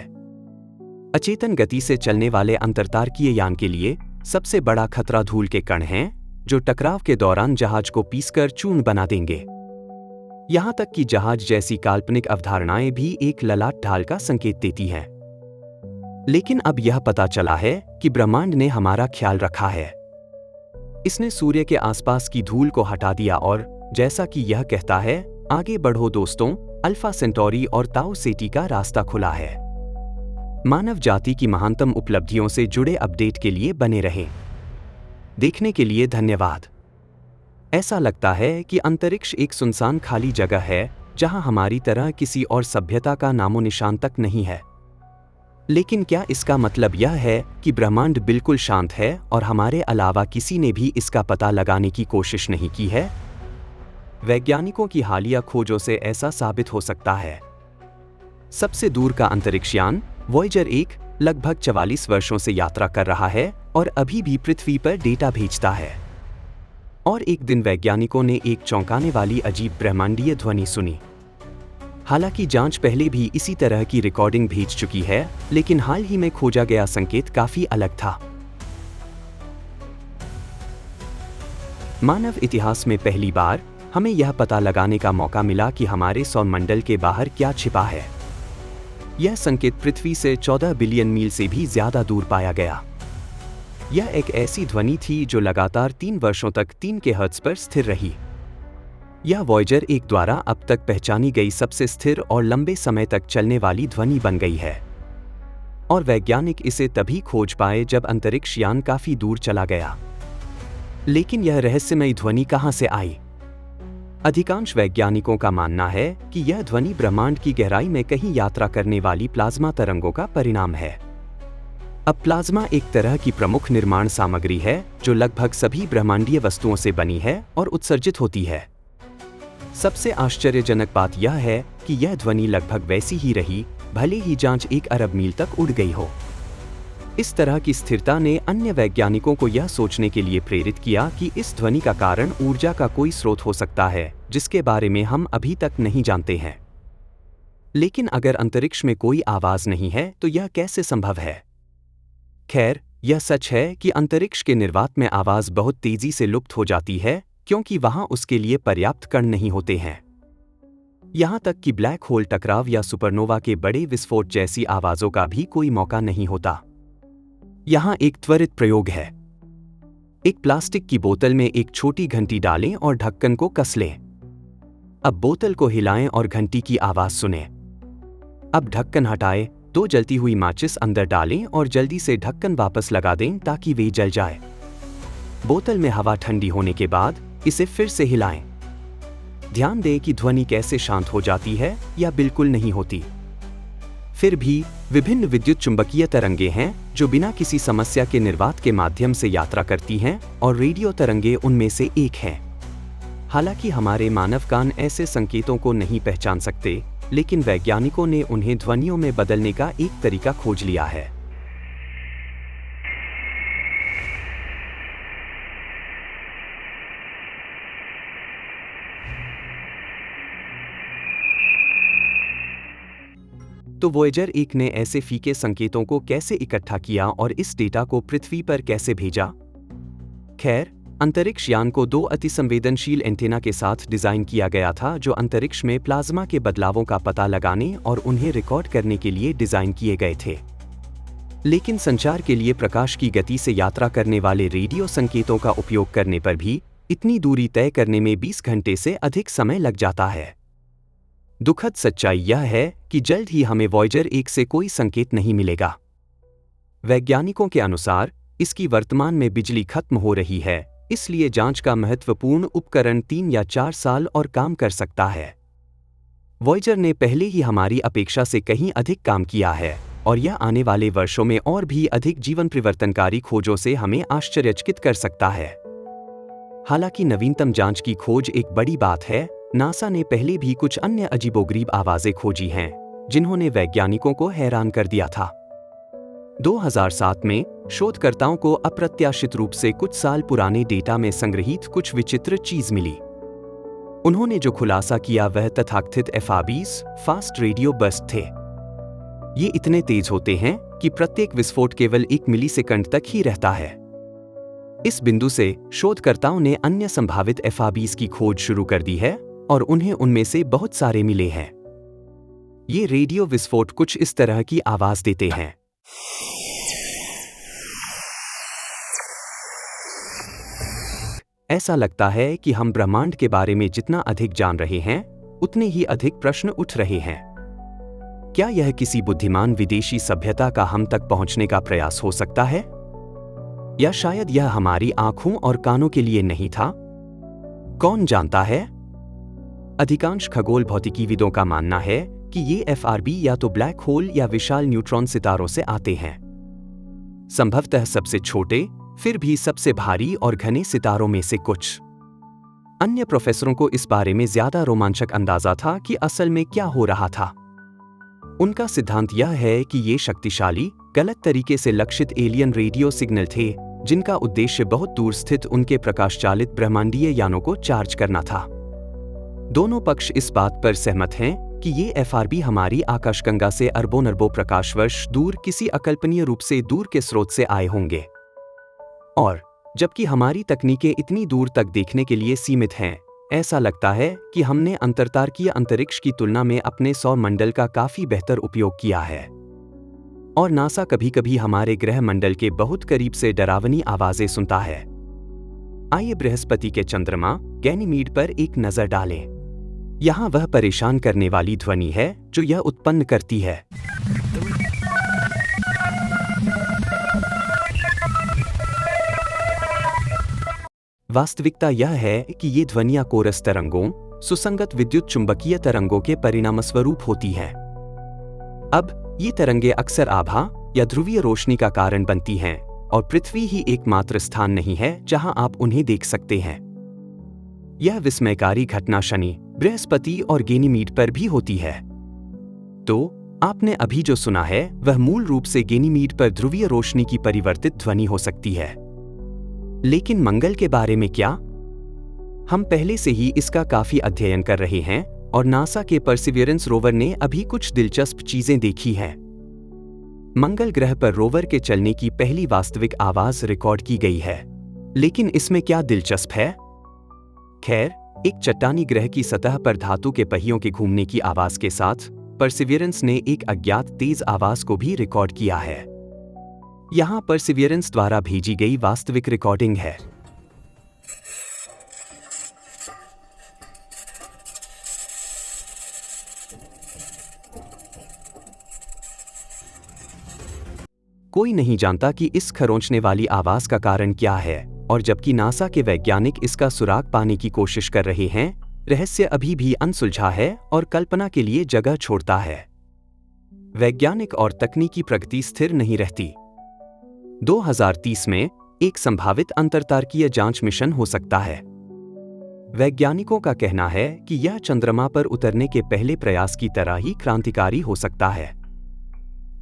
अचेतन गति से चलने वाले अंतरतारकीय यान के लिए सबसे बड़ा खतरा धूल के कण हैं, जो टकराव के दौरान जहाज को पीसकर चूर्ण बना देंगे। यहां तक कि जहाज जैसी काल्पनिक अवधारणाएं भी एक ललाट ढाल का संकेत देती हैं। लेकिन अब यह पता चला है कि ब्रह्मांड ने हमारा ख्याल रखा है। इसने सूर्य के आसपास की धूल को हटा दिया और जैसा कि यह कहता है, आगे बढ़ो दोस्तों, अल्फा सेंटोरी और ताऊ सेटी का रास्ता खुला है। मानव जाति की महानतम उपलब्धियों से जुड़े अपडेट के लिए बने रहें। देखने के लिए धन्यवाद। ऐसा लगता है कि अंतरिक्ष एक सुनसान खाली जगह है जहां हमारी तरह किसी और सभ्यता का नामो निशान तक नहीं है। लेकिन क्या इसका मतलब यह है कि ब्रह्मांड बिल्कुल शांत है और हमारे अलावा किसी ने भी इसका पता लगाने की कोशिश नहीं की है? वैज्ञानिकों की हालिया खोजों से ऐसा साबित हो सकता है। सबसे दूर का अंतरिक्षयान वॉयेजर 1 लगभग 44 वर्षों से यात्रा कर रहा है और अभी भी पृथ्वी पर डेटा भेजता है। और एक दिन वैज्ञानिकों ने एक चौंकाने वाली अजीब ब्रह्मांडीय ध्वनि सुनी। हालांकि जांच पहले भी इसी तरह की रिकॉर्डिंग भेज चुकी है, लेकिन हाल ही में खोजा गया संकेत काफी अलग था। मानव इतिहास में पहली बार हमें यह पता लगाने का मौका मिला कि हमारे सौरमंडल के बाहर क्या छिपा है। यह संकेत पृथ्वी से 14 बिलियन मील से भी ज्यादा दूर पाया गया। यह एक ऐसी ध्वनि थी जो लगातार 3 वर्षों तक 3 के हर्ट्ज पर स्थिर रही। यह वॉयेजर 1 द्वारा अब तक पहचानी गई सबसे स्थिर और लंबे समय तक चलने वाली ध्वनि बन गई है। और वैज्ञानिक इसे तभी खोज पाए जब अंतरिक्ष यान काफी दूर चला गया। लेकिन यह रहस्यमयी ध्वनि कहां से आई? अधिकांश वैज्ञानिकों का मानना है कि यह ध्वनि ब्रह्मांड की गहराई में कहीं यात्रा करने वाली प्लाज्मा तरंगों का परिणाम है। अब प्लाज्मा एक तरह की प्रमुख निर्माण सामग्री है जो लगभग सभी ब्रह्मांडीय वस्तुओं से बनी है और उत्सर्जित होती है। सबसे आश्चर्यजनक बात यह है कि यह ध्वनि लगभग वैसी ही रही, भले ही जांच 1 अरब मील तक उड़ गई हो। इस तरह की स्थिरता ने अन्य वैज्ञानिकों को यह सोचने के लिए प्रेरित किया कि इस ध्वनि का कारण ऊर्जा का कोई स्रोत हो सकता है जिसके बारे में हम अभी तक नहीं जानते हैं। लेकिन अगर अंतरिक्ष में कोई आवाज नहीं है तो यह कैसे संभव है? खैर, यह सच है कि अंतरिक्ष के निर्वात में आवाज बहुत तेजी से लुप्त हो जाती है क्योंकि वहां उसके लिए पर्याप्त कण नहीं होते हैं। यहां तक कि ब्लैक होल टकराव या सुपरनोवा के बड़े विस्फोट जैसी आवाजों का भी कोई मौका नहीं होता। यहां एक त्वरित प्रयोग है। एक प्लास्टिक की बोतल में एक छोटी घंटी डालें और ढक्कन को कस लें। अब बोतल को हिलाएं और घंटी की आवाज सुनें। अब ढक्कन हटाएं, 2 जलती हुई माचिस अंदर डालें और जल्दी से ढक्कन वापस लगा दें ताकि वे जल जाए। बोतल में हवा ठंडी होने के बाद इसे फिर से हिलाएं। ध्यान दें कि ध्वनि कैसे शांत हो जाती है या बिल्कुल नहीं होती। फिर भी विभिन्न विद्युत चुंबकीय तरंगे हैं जो बिना किसी समस्या के निर्वात के माध्यम से यात्रा करती हैं और रेडियो तरंगे उनमें से एक हैं। हालांकि हमारे मानव कान ऐसे संकेतों को नहीं पहचान सकते, लेकिन वैज्ञानिकों ने उन्हें ध्वनियों में बदलने का एक तरीका खोज लिया है। तो वॉयेजर 1 ने ऐसे फीके संकेतों को कैसे इकट्ठा किया और इस डेटा को पृथ्वी पर कैसे भेजा? खैर, अंतरिक्ष यान को 2 अतिसंवेदनशील एंटेना के साथ डिजाइन किया गया था जो अंतरिक्ष में प्लाज्मा के बदलावों का पता लगाने और उन्हें रिकॉर्ड करने के लिए डिजाइन किए गए थे। लेकिन संचार के लिए प्रकाश की गति से यात्रा करने वाले रेडियो संकेतों का उपयोग करने पर भी इतनी दूरी तय करने में 20 घंटे से अधिक समय लग जाता है। दुखद सच्चाई यह है कि जल्द ही हमें वॉयेजर 1 से कोई संकेत नहीं मिलेगा। वैज्ञानिकों के अनुसार इसकी वर्तमान में बिजली खत्म हो रही है, इसलिए जांच का महत्वपूर्ण उपकरण 3 या 4 साल और काम कर सकता है। वॉयेजर ने पहले ही हमारी अपेक्षा से कहीं अधिक काम किया है और यह आने वाले वर्षों में और भी अधिक जीवन परिवर्तनकारी खोजों से हमें आश्चर्यचकित कर सकता है। हालांकि नवीनतम जांच की खोज एक बड़ी बात है, नासा ने पहले भी कुछ अन्य अजीबोगरीब आवाजें खोजी हैं जिन्होंने वैज्ञानिकों को हैरान कर दिया था। 2007 में शोधकर्ताओं को अप्रत्याशित रूप से कुछ साल पुराने डेटा में संग्रहीत कुछ विचित्र चीज मिली। उन्होंने जो खुलासा किया वह तथाकथित एफआरबीज फास्ट रेडियो बर्स्ट थे। ये इतने तेज होते हैं कि प्रत्येक विस्फोट केवल 1 मिलीसेकंड तक ही रहता है। इस बिंदु से शोधकर्ताओं ने अन्य संभावित एफआरबीज की खोज शुरू कर दी है और उन्हें उनमें से बहुत सारे मिले हैं। ये रेडियो विस्फोट कुछ इस तरह की आवाज देते हैं। ऐसा लगता है कि हम ब्रह्मांड के बारे में जितना अधिक जान रहे हैं, उतने ही अधिक प्रश्न उठ रहे हैं। क्या यह किसी बुद्धिमान विदेशी सभ्यता का हम तक पहुंचने का प्रयास हो सकता है? या शायद यह हमारी आंखों और कानों के लिए नहीं था? कौन जानता है? अधिकांश खगोल भौतिकीविदों का मानना है कि ये एफआरबी या तो ब्लैक होल या विशाल न्यूट्रॉन सितारों से आते हैं। संभवतः सबसे छोटे, फिर भी सबसे भारी और घने सितारों में से कुछ। अन्य प्रोफेसरों को इस बारे में ज्यादा रोमांचक अंदाजा था कि असल में क्या हो रहा था। उनका सिद्धांत यह है कि ये शक्तिशाली, गलत तरीके से लक्षित एलियन रेडियो सिग्नल थे जिनका उद्देश्य बहुत दूर स्थित उनके प्रकाशचालित ब्रह्मांडीय यानों को चार्ज करना था। दोनों पक्ष इस बात पर सहमत हैं कि ये एफआरबी हमारी आकाशगंगा से अरबों प्रकाश वर्ष दूर किसी अकल्पनीय रूप से दूर के स्रोत से आए होंगे। और जबकि हमारी तकनीकें इतनी दूर तक देखने के लिए सीमित हैं, ऐसा लगता है कि हमने अंतरतारकीय अंतरिक्ष की तुलना में अपने सौर मंडल का काफी बेहतर उपयोग किया है। और नासा कभी-कभी हमारे ग्रह मंडल के बहुत करीब से डरावनी आवाजें सुनता है। आइए बृहस्पति के चंद्रमा गैनीमीड पर एक नजर डालें। यहाँ वह परेशान करने वाली ध्वनि है जो यह उत्पन्न करती है। वास्तविकता यह है कि ये ध्वनियाँ कोरस तरंगों सुसंगत विद्युत चुंबकीय तरंगों के परिणामस्वरूप होती हैं। अब ये तरंगे अक्सर आभा या ध्रुवीय रोशनी का कारण बनती हैं और पृथ्वी ही एकमात्र स्थान नहीं है जहां आप उन्हें देख सकते हैं। यह विस्मयकारी घटना शनि, बृहस्पति और गैनीमीड पर भी होती है। तो आपने अभी जो सुना है वह मूल रूप से गैनीमीड पर ध्रुवीय रोशनी की परिवर्तित ध्वनि हो सकती है। लेकिन मंगल के बारे में क्या? हम पहले से ही इसका काफी अध्ययन कर रहे हैं और नासा के परसिवियरेंस रोवर ने अभी कुछ दिलचस्प चीजें देखी हैं। मंगल ग्रह पर रोवर के चलने की पहली वास्तविक आवाज रिकॉर्ड की गई है। लेकिन इसमें क्या दिलचस्प है? खैर, एक चट्टानी ग्रह की सतह पर धातु के पहियों के घूमने की आवाज के साथ परसिवियरेंस ने एक अज्ञात तेज आवाज को भी रिकॉर्ड किया है। यहां परसिवियरेंस द्वारा भेजी गई वास्तविक रिकॉर्डिंग है। कोई नहीं जानता कि इस खरोंचने वाली आवाज का कारण क्या है, और जबकि नासा के वैज्ञानिक इसका सुराग पाने की कोशिश कर रहे हैं, रहस्य अभी भी अनसुलझा है और कल्पना के लिए जगह छोड़ता है। वैज्ञानिक और तकनीकी प्रगति स्थिर नहीं रहती। 2030 में एक संभावित अंतरतारकीय जांच मिशन हो सकता है। वैज्ञानिकों का कहना है कि यह चंद्रमा पर उतरने के पहले प्रयास की तरह ही क्रांतिकारी हो सकता है।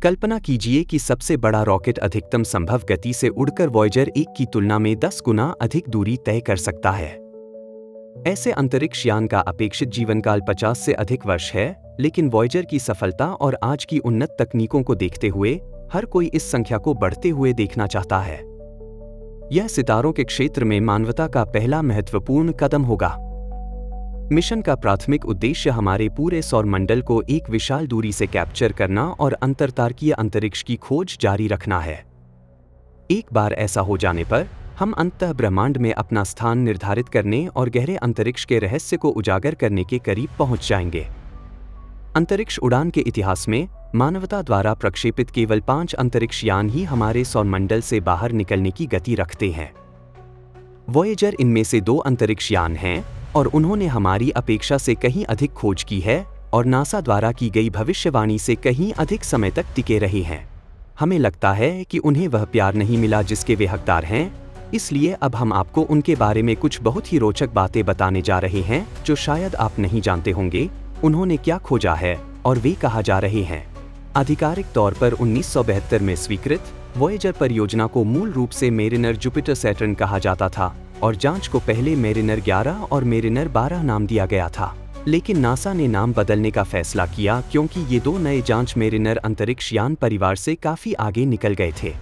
कल्पना कीजिए कि सबसे बड़ा रॉकेट अधिकतम संभव गति से उड़कर वॉयेजर 1 की तुलना में 10 गुना अधिक दूरी तय कर सकता है। ऐसे अंतरिक्ष यान का अपेक्षित जीवनकाल 50 से अधिक वर्ष है, लेकिन वॉयेजर की सफलता और आज की उन्नत तकनीकों को देखते हुए हर कोई इस संख्या को बढ़ते हुए देखना चाहता है। यह सितारों के क्षेत्र में मानवता का पहला महत्वपूर्ण कदम होगा। मिशन का प्राथमिक उद्देश्य हमारे पूरे सौरमंडल को एक विशाल दूरी से कैप्चर करना और अंतरतारकीय अंतरिक्ष की खोज जारी रखना है। एक बार ऐसा हो जाने पर हम अंततः ब्रह्मांड में अपना स्थान निर्धारित करने और गहरे अंतरिक्ष के रहस्य को उजागर करने के करीब पहुंच जाएंगे। अंतरिक्ष उड़ान के इतिहास में मानवता द्वारा प्रक्षेपित केवल 5 अंतरिक्ष यान ही हमारे सौरमंडल से बाहर निकलने की गति रखते हैं। वॉयेजर इनमें से 2 अंतरिक्ष यान हैं और उन्होंने हमारी अपेक्षा से कहीं अधिक खोज की है और नासा द्वारा की गई भविष्यवाणी से कहीं अधिक समय तक टिके रहे हैं। हमें लगता है कि उन्हें वह प्यार नहीं मिला जिसके वे हकदार हैं, इसलिए अब हम आपको उनके बारे में कुछ बहुत ही रोचक बातें बताने जा रहे हैं जो शायद आप नहीं जानते होंगे। उन्होंने क्या खोजा है और वे कहाँ जा रहे हैं। आधिकारिक तौर पर 1972 में स्वीकृत वॉयेजर परियोजना को मूल रूप से मेरिनर जुपिटर सैटर्न कहा जाता था और जांच को पहले मेरिनर 11 और मेरिनर 12 नाम दिया गया था। लेकिन नासा ने नाम बदलने का फैसला किया क्योंकि ये 2 नए जांच मेरिनर अंतरिक्ष यान परिवार से काफी आगे निकल गए थे।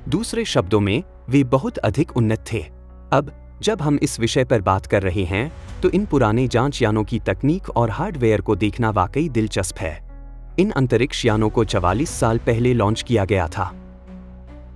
दूसरे शब्दों में, वे बहुत अधिक उन्नत थे। अब जब हम इस विषय पर बात कर रहे हैं तो इन पुराने जांच यानों की तकनीक और हार्डवेयर को देखना वाकई दिलचस्प है। इन अंतरिक्ष यानों को 44 साल पहले लॉन्च किया गया था।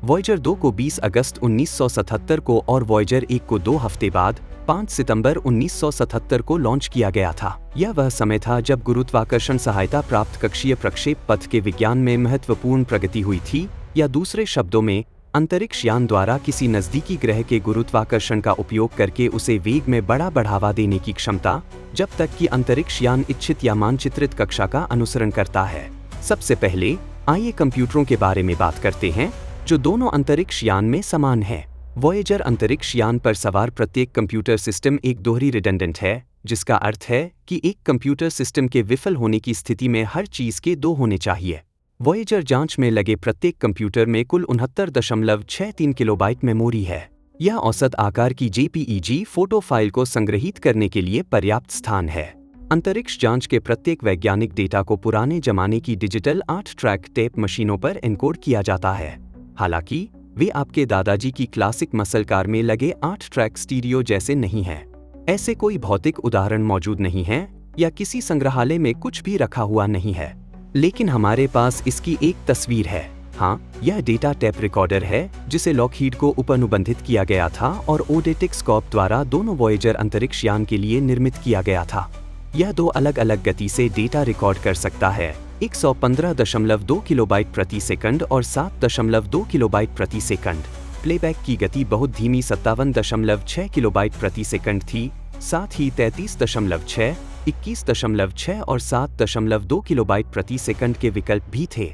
वॉयेजर 2 को 20 अगस्त 1977 को और वॉयेजर 1 को 2 हफ्ते बाद 5 सितंबर 1977 को लॉन्च किया गया था। यह वह समय था जब गुरुत्वाकर्षण सहायता प्राप्त कक्षीय प्रक्षेप पथ के विज्ञान में महत्वपूर्ण प्रगति हुई थी, या दूसरे शब्दों में, अंतरिक्ष यान द्वारा किसी नजदीकी ग्रह के गुरुत्वाकर्षण का उपयोग करके उसे वेग में बड़ा बढ़ावा देने की क्षमता, जब तक कि अंतरिक्ष यान इच्छित या मानचित्रित कक्षा का अनुसरण करता है। सबसे पहले आइए कंप्यूटरों के बारे में बात करते हैं जो दोनों अंतरिक्ष यान में समान है। वॉयेजर अंतरिक्ष यान पर सवार प्रत्येक कंप्यूटर सिस्टम एक दोहरी रिडंडेंट है, जिसका अर्थ है कि एक कंप्यूटर सिस्टम के विफल होने की स्थिति में हर चीज के 2 होने चाहिए। वॉयेजर जांच में लगे प्रत्येक कंप्यूटर में कुल 69.63 किलोबाइट मेमोरी है। यह औसत आकार की JPEG फोटो फाइल को संग्रहीत करने के लिए पर्याप्त स्थान है। अंतरिक्ष जांच के प्रत्येक वैज्ञानिक डेटा को पुराने जमाने की डिजिटल 8 ट्रैक टेप मशीनों पर एनकोड किया जाता है। हालांकि वे आपके दादाजी की क्लासिक मसल कार में लगे 8 ट्रैक स्टीरियो जैसे नहीं हैं। ऐसे कोई भौतिक उदाहरण मौजूद नहीं हैं या किसी संग्रहालय में कुछ भी रखा हुआ नहीं है, लेकिन हमारे पास इसकी एक तस्वीर है। हाँ, यह डेटा टेप रिकॉर्डर है जिसे लॉकहीड को उपनुबंधित किया गया था और ओडेटिक स्कॉप द्वारा दोनों वॉयेजर अंतरिक्ष यान के लिए निर्मित किया गया था। यह 2 अलग अलग गति से डेटा रिकॉर्ड कर सकता है, 115.2 किलोबाइट प्रति सेकंड और 7.2 किलोबाइट प्रति सेकंड। प्लेबैक की गति बहुत धीमी 57.6 किलोबाइट प्रति सेकंड थी, साथ ही 33.6, 21.6 और 7.2 किलोबाइट प्रति सेकंड के विकल्प भी थे।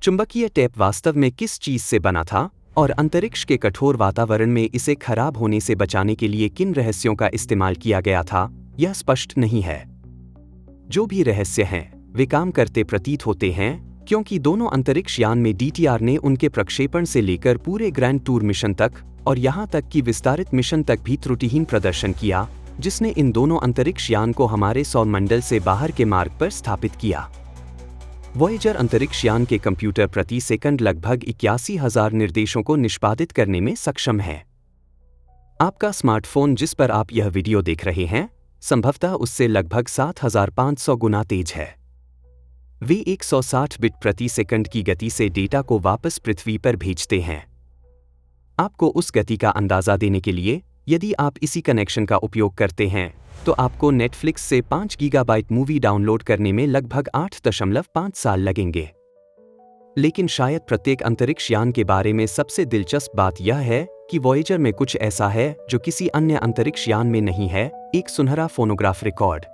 चुंबकीय टेप वास्तव में किस चीज से बना था और अंतरिक्ष के कठोर वातावरण में इसे खराब होने से बचाने के लिए किन रहस्यों का इस्तेमाल किया गया था, यह स्पष्ट नहीं है। जो भी रहस्य हैं, वे काम करते प्रतीत होते हैं, क्योंकि दोनों अंतरिक्ष यान में DTR ने उनके प्रक्षेपण से लेकर पूरे ग्रैंड टूर मिशन तक और यहां तक कि विस्तारित मिशन तक भी त्रुटिहीन प्रदर्शन किया, जिसने इन दोनों अंतरिक्ष यान को हमारे सौरमंडल से बाहर के मार्ग पर स्थापित किया। वॉयेजर अंतरिक्ष यान के कंप्यूटर प्रति सेकंड लगभग 81,000 निर्देशों को निष्पादित करने में सक्षम है। आपका स्मार्टफोन जिस पर आप यह वीडियो देख रहे हैं, संभवतः उससे लगभग 7,500 गुना तेज है। वे 160 बिट प्रति सेकंड की गति से डेटा को वापस पृथ्वी पर भेजते हैं। आपको उस गति का अंदाजा देने के लिए, यदि आप इसी कनेक्शन का उपयोग करते हैं, तो आपको नेटफ्लिक्स से 5 गीगाबाइट मूवी डाउनलोड करने में लगभग 8.5 साल लगेंगे। लेकिन शायद प्रत्येक अंतरिक्ष यान के बारे में सबसे दिलचस्प बात यह है कि वॉयेजर में कुछ ऐसा है जो किसी अन्य अंतरिक्ष यान में नहीं है, एक सुनहरा फोनोग्राफ रिकॉर्ड।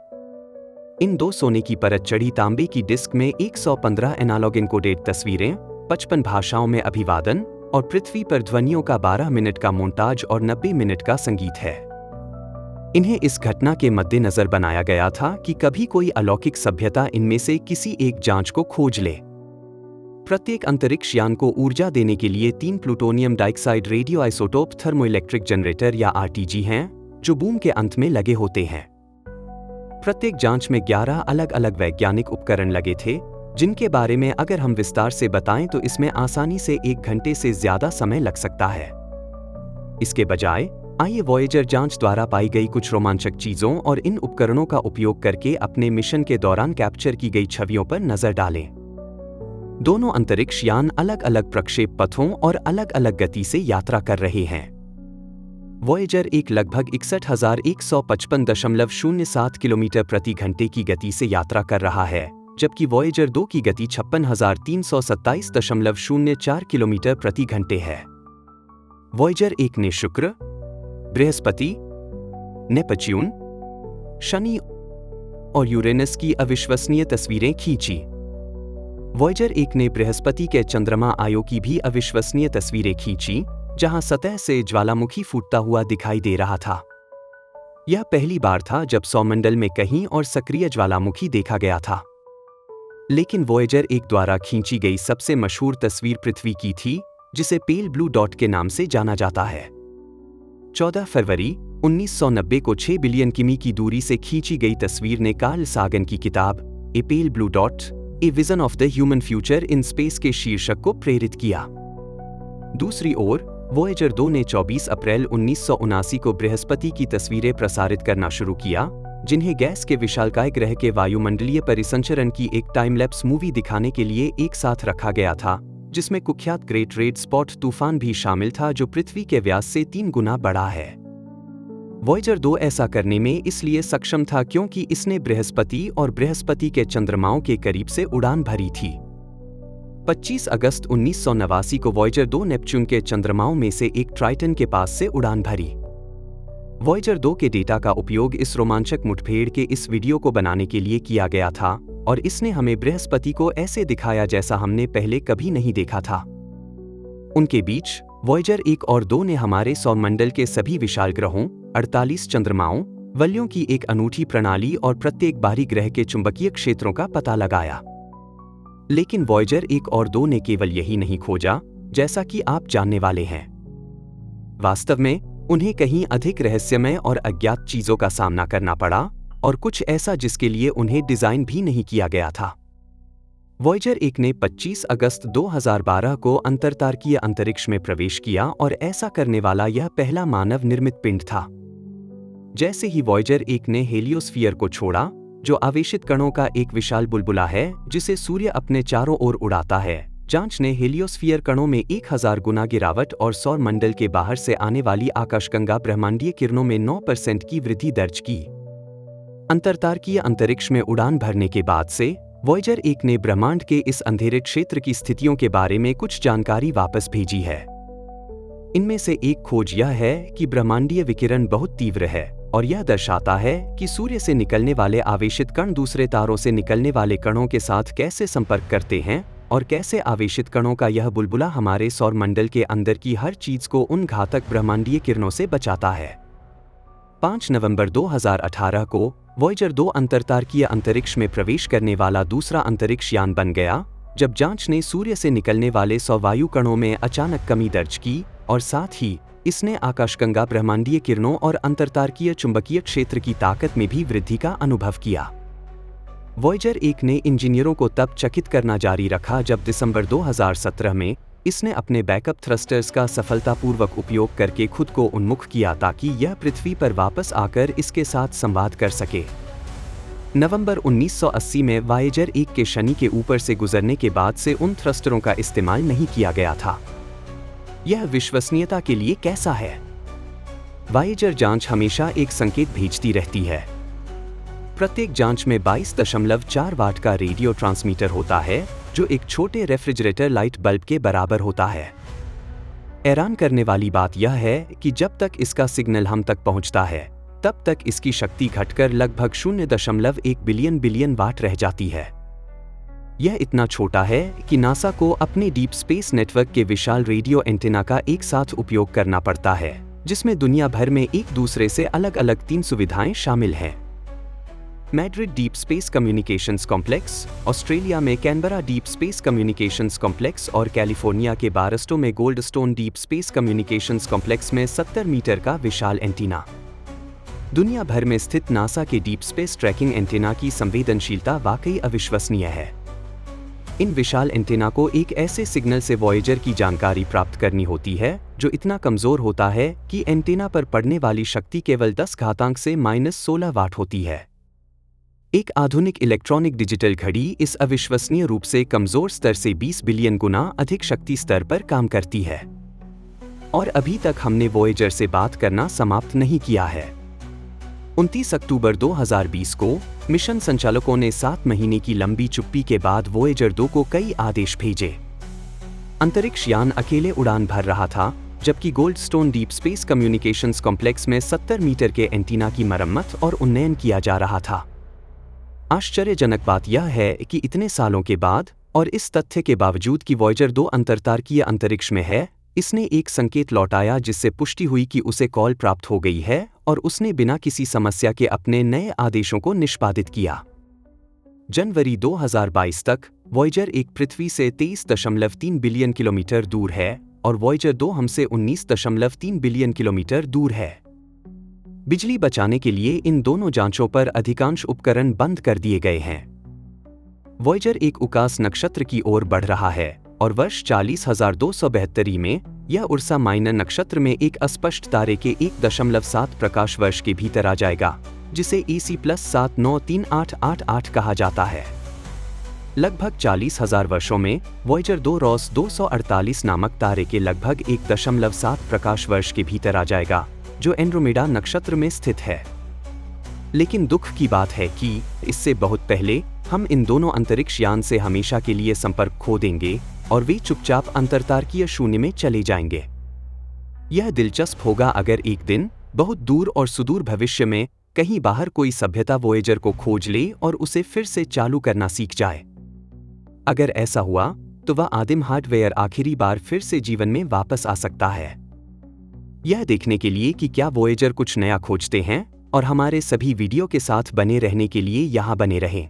इन 2 सोने की परत चढ़ी तांबे की डिस्क में 115 एनालॉग इनकोडेड तस्वीरें, 55 भाषाओं में अभिवादन और पृथ्वी पर ध्वनियों का 12 मिनट का मोन्टाज और 90 मिनट का संगीत है। इन्हें इस घटना के मद्देनजर बनाया गया था कि कभी कोई अलौकिक सभ्यता इनमें से किसी एक जांच को खोज ले। प्रत्येक अंतरिक्ष यान को ऊर्जा देने के लिए 3 plutonium dioxide radio isotope thermoelectric generator या RTG हैं, जो बूम के अंत में लगे होते हैं। प्रत्येक जांच में 11 अलग अलग वैज्ञानिक उपकरण लगे थे, जिनके बारे में अगर हम विस्तार से बताएं तो इसमें आसानी से 1 घंटे से ज्यादा समय लग सकता है। इसके बजाय आइए वॉयेजर जांच द्वारा पाई गई कुछ रोमांचक चीजों और इन उपकरणों का उपयोग करके अपने मिशन के दौरान कैप्चर की गई छवियों पर नजर डालें। दोनों अंतरिक्ष यान अलग अलग प्रक्षेप पथों और अलग अलग गति से यात्रा कर रहे हैं। वॉयेजर 1 लगभग 61,155.07 किलोमीटर प्रति घंटे की गति से यात्रा कर रहा है, जबकि वॉयेजर 2 की गति 56,327.04 किलोमीटर प्रति घंटे है। वॉयेजर 1 ने शुक्र, बृहस्पति, नेपच्यून, शनि और यूरेनस की अविश्वसनीय तस्वीरें खींची। वॉयेजर 1 ने बृहस्पति के चंद्रमा आयो की भी अविश्वसनीय तस्वीरें खींची, जहां सतह से ज्वालामुखी फूटता हुआ दिखाई दे रहा था। यह पहली बार था जब सौरमंडल में कहीं और सक्रिय ज्वालामुखी देखा गया था। लेकिन वॉयेजर 1 द्वारा खींची गई सबसे मशहूर तस्वीर पृथ्वी की थी, जिसे पेल ब्लू डॉट के नाम से जाना जाता है। 14 फरवरी 1990 को 6 बिलियन किमी की दूरी से खींची गई तस्वीर ने कार्ल सागन की किताब a pale blue dot, a vision of the human future in space के शीर्षक को प्रेरित किया। दूसरी ओर वॉयेजर 2 ने 24 अप्रैल 1979 को बृहस्पति की तस्वीरें प्रसारित करना शुरू किया, जिन्हें गैस के विशालकाय ग्रह के वायुमंडलीय परिसंचरण की एक टाइम लैप्स मूवी दिखाने के लिए एक साथ रखा गया था, जिसमें कुख्यात ग्रेट रेड स्पॉट तूफान भी शामिल था, जो पृथ्वी के व्यास से 3 गुना बड़ा है। वॉयेजर 2 ऐसा करने में इसलिए सक्षम था क्योंकि इसने बृहस्पति और बृहस्पति के चंद्रमाओं के करीब से उड़ान भरी थी। 25 अगस्त 1989 को वॉयेजर 2 नेपच्यून के चंद्रमाओं में से एक ट्राइटन के पास से उड़ान भरी। वॉयेजर 2 के डेटा का उपयोग इस रोमांचक मुठभेड़ के इस वीडियो को बनाने के लिए किया गया था और इसने हमें बृहस्पति को ऐसे दिखाया जैसा हमने पहले कभी नहीं देखा था। उनके बीच वॉयेजर 1 और 2 ने हमारे सौरमंडल के सभी विशाल ग्रहों, 48 चंद्रमाओं, वलयों की एक अनूठी प्रणाली और प्रत्येक बाहरी ग्रह के चुंबकीय क्षेत्रों का पता लगाया। लेकिन वॉयेजर 1 और 2 ने केवल यही नहीं खोजा, जैसा कि आप जानने वाले हैं। वास्तव में उन्हें कहीं अधिक रहस्यमय और अज्ञात चीजों का सामना करना पड़ा, और कुछ ऐसा जिसके लिए उन्हें डिजाइन भी नहीं किया गया था। वॉयेजर 1 ने 25 अगस्त 2012 को अंतरतारकीय अंतरिक्ष में प्रवेश किया और ऐसा करने वाला यह पहला मानव निर्मित पिंड था। जैसे ही वॉयेजर 1 ने हेलियोस्फीयर को छोड़ा, जो आवेशित कणों का एक विशाल बुलबुला है जिसे सूर्य अपने चारों ओर उड़ाता है, जांच ने हेलियोस्फीयर कणों में 1000 गुना गिरावट और सौर मंडल के बाहर से आने वाली आकाशगंगा ब्रह्मांडीय किरणों में 9% की वृद्धि दर्ज की। अंतरतारकीय अंतरिक्ष में उड़ान भरने के बाद से वॉयेजर 1 ने ब्रह्मांड के इस अंधेरे क्षेत्र की स्थितियों के बारे में कुछ जानकारी वापस भेजी है। इनमें से एक खोज यह है कि ब्रह्मांडीय विकिरण बहुत तीव्र है और यह दर्शाता है कि सूर्य से निकलने वाले आवेशित कण दूसरे तारों से निकलने वाले कणों के साथ कैसे संपर्क करते हैं और कैसे आवेशित कणों का यह बुलबुला हमारे सौर मंडल के अंदर की हर चीज को उन घातक ब्रह्मांडीय किरणों से बचाता है। 5 नवंबर 2018 को वॉयेजर 2 अंतरतारकीय अंतरिक्ष में प्रवेश करने वाला दूसरा अंतरिक्ष यान बन गया, जब जांच ने सूर्य से निकलने वाले सौवायु कणों में अचानक कमी दर्ज की और साथ ही इसने आकाशगंगा ब्रह्मांडीय किरणों और अंतरतारकीय चुंबकीय क्षेत्र की ताकत में भी वृद्धि का अनुभव किया। वॉयेजर 1 ने इंजीनियरों को तब चकित करना जारी रखा जब दिसंबर 2017 में इसने अपने बैकअप थ्रस्टर्स का सफलतापूर्वक उपयोग करके खुद को उन्मुख किया ताकि यह पृथ्वी पर वापस आकर इसके साथ संवाद कर सके। नवंबर 1980 में वॉयेजर 1 के शनि के ऊपर से गुजरने के बाद से उन थ्रस्टरों का इस्तेमाल नहीं किया गया था। यह विश्वसनीयता के लिए कैसा है? वॉयेजर जांच हमेशा एक संकेत भेजती रहती है। प्रत्येक जांच में 22.4 वाट का रेडियो ट्रांसमीटर होता है, जो एक छोटे रेफ्रिजरेटर लाइट बल्ब के बराबर होता है। हैरान करने वाली बात यह है कि जब तक इसका सिग्नल हम तक पहुंचता है, तब तक इसकी शक्ति घटकर लगभग 0.1 बिलियन वाट रह जाती है। यह इतना छोटा है कि नासा को अपने डीप स्पेस नेटवर्क के विशाल रेडियो एंटेना का एक साथ उपयोग करना पड़ता है, जिसमें दुनिया भर में एक दूसरे से अलग-अलग 3 सुविधाएं शामिल हैं। Madrid deep space communications complex, Australia में Canberra deep space communications complex और कैलिफोर्निया के बारस्टो में Goldstone deep space communications complex में 70 मीटर का विशाल एंटीना। दुनिया भर में स्थित नासा के डीप स्पेस ट्रैकिंग एंटेना की संवेदनशीलता वाकई अविश्वसनीय है। इन विशाल एंटेना को एक ऐसे सिग्नल से वॉयेजर की जानकारी प्राप्त करनी होती है जो इतना कमजोर होता है कि एंटेना पर पड़ने वाली शक्ति केवल 10 घातांक से -16 वाट होती है। एक आधुनिक इलेक्ट्रॉनिक डिजिटल घड़ी इस अविश्वसनीय रूप से कमजोर स्तर से 20 बिलियन गुना अधिक शक्ति स्तर पर काम करती है। और अभी तक हमने वॉयेजर से बात करना समाप्त नहीं किया है। 29 अक्टूबर 2020 को मिशन संचालकों ने 7 महीने की लंबी चुप्पी के बाद वॉयेजर 2 को कई आदेश भेजे। अंतरिक्ष यान अकेले उड़ान भर रहा था, जबकि Goldstone deep space communications complex में 70 मीटर के एंटीना की मरम्मत और उन्नयन किया जा रहा था। आश्चर्यजनक बात यह है कि इतने सालों के बाद और इस तथ्य के बावजूद कि वॉयेजर 2 अंतरतारकीय अंतरिक्ष में है, इसने एक संकेत लौटाया जिससे पुष्टि हुई कि उसे कॉल प्राप्त हो गई है और उसने बिना किसी समस्या के अपने नए आदेशों को निष्पादित किया। जनवरी 2022 तक वॉयेजर 1 पृथ्वी से 23.3 बिलियन किलोमीटर दूर है और वॉयेजर 2 हमसे 19.3 बिलियन किलोमीटर दूर है। बिजली बचाने के लिए इन दोनों जांचों पर अधिकांश उपकरण बंद कर दिए गए हैं। वॉयेजर 1 उकास नक्षत्र की ओर बढ़ रहा है और वर्ष 40,272 में यह उर्सा माइनर नक्षत्र में एक अस्पष्ट तारे के 1.7 प्रकाश वर्ष के भीतर आ जाएगा, जिसे EC+793888 कहा जाता है। लगभग 40,000 वर्षों में वॉयेजर 2 रॉस 248 नामक तारे के लगभग 1.7 प्रकाश वर्ष के भीतर आ जाएगा, जो एंड्रोमेडा नक्षत्र में स्थित है। लेकिन दुख की बात है कि इससे बहुत पहले हम इन दोनों अंतरिक्ष यान से हमेशा के लिए संपर्क खो देंगे और वे चुपचाप अंतरतारकीय शून्य में चले जाएंगे। यह दिलचस्प होगा अगर एक दिन बहुत दूर और सुदूर भविष्य में कहीं बाहर कोई सभ्यता वॉयेजर को खोज ले और उसे फिर से चालू करना सीख जाए। अगर ऐसा हुआ तो वह आदिम हार्डवेयर आखिरी बार फिर से जीवन में वापस आ सकता है। यह देखने के लिए कि क्या वॉयेजर कुछ नया खोजते हैं और हमारे सभी वीडियो के साथ बने रहने के लिए यहाँ बने रहें।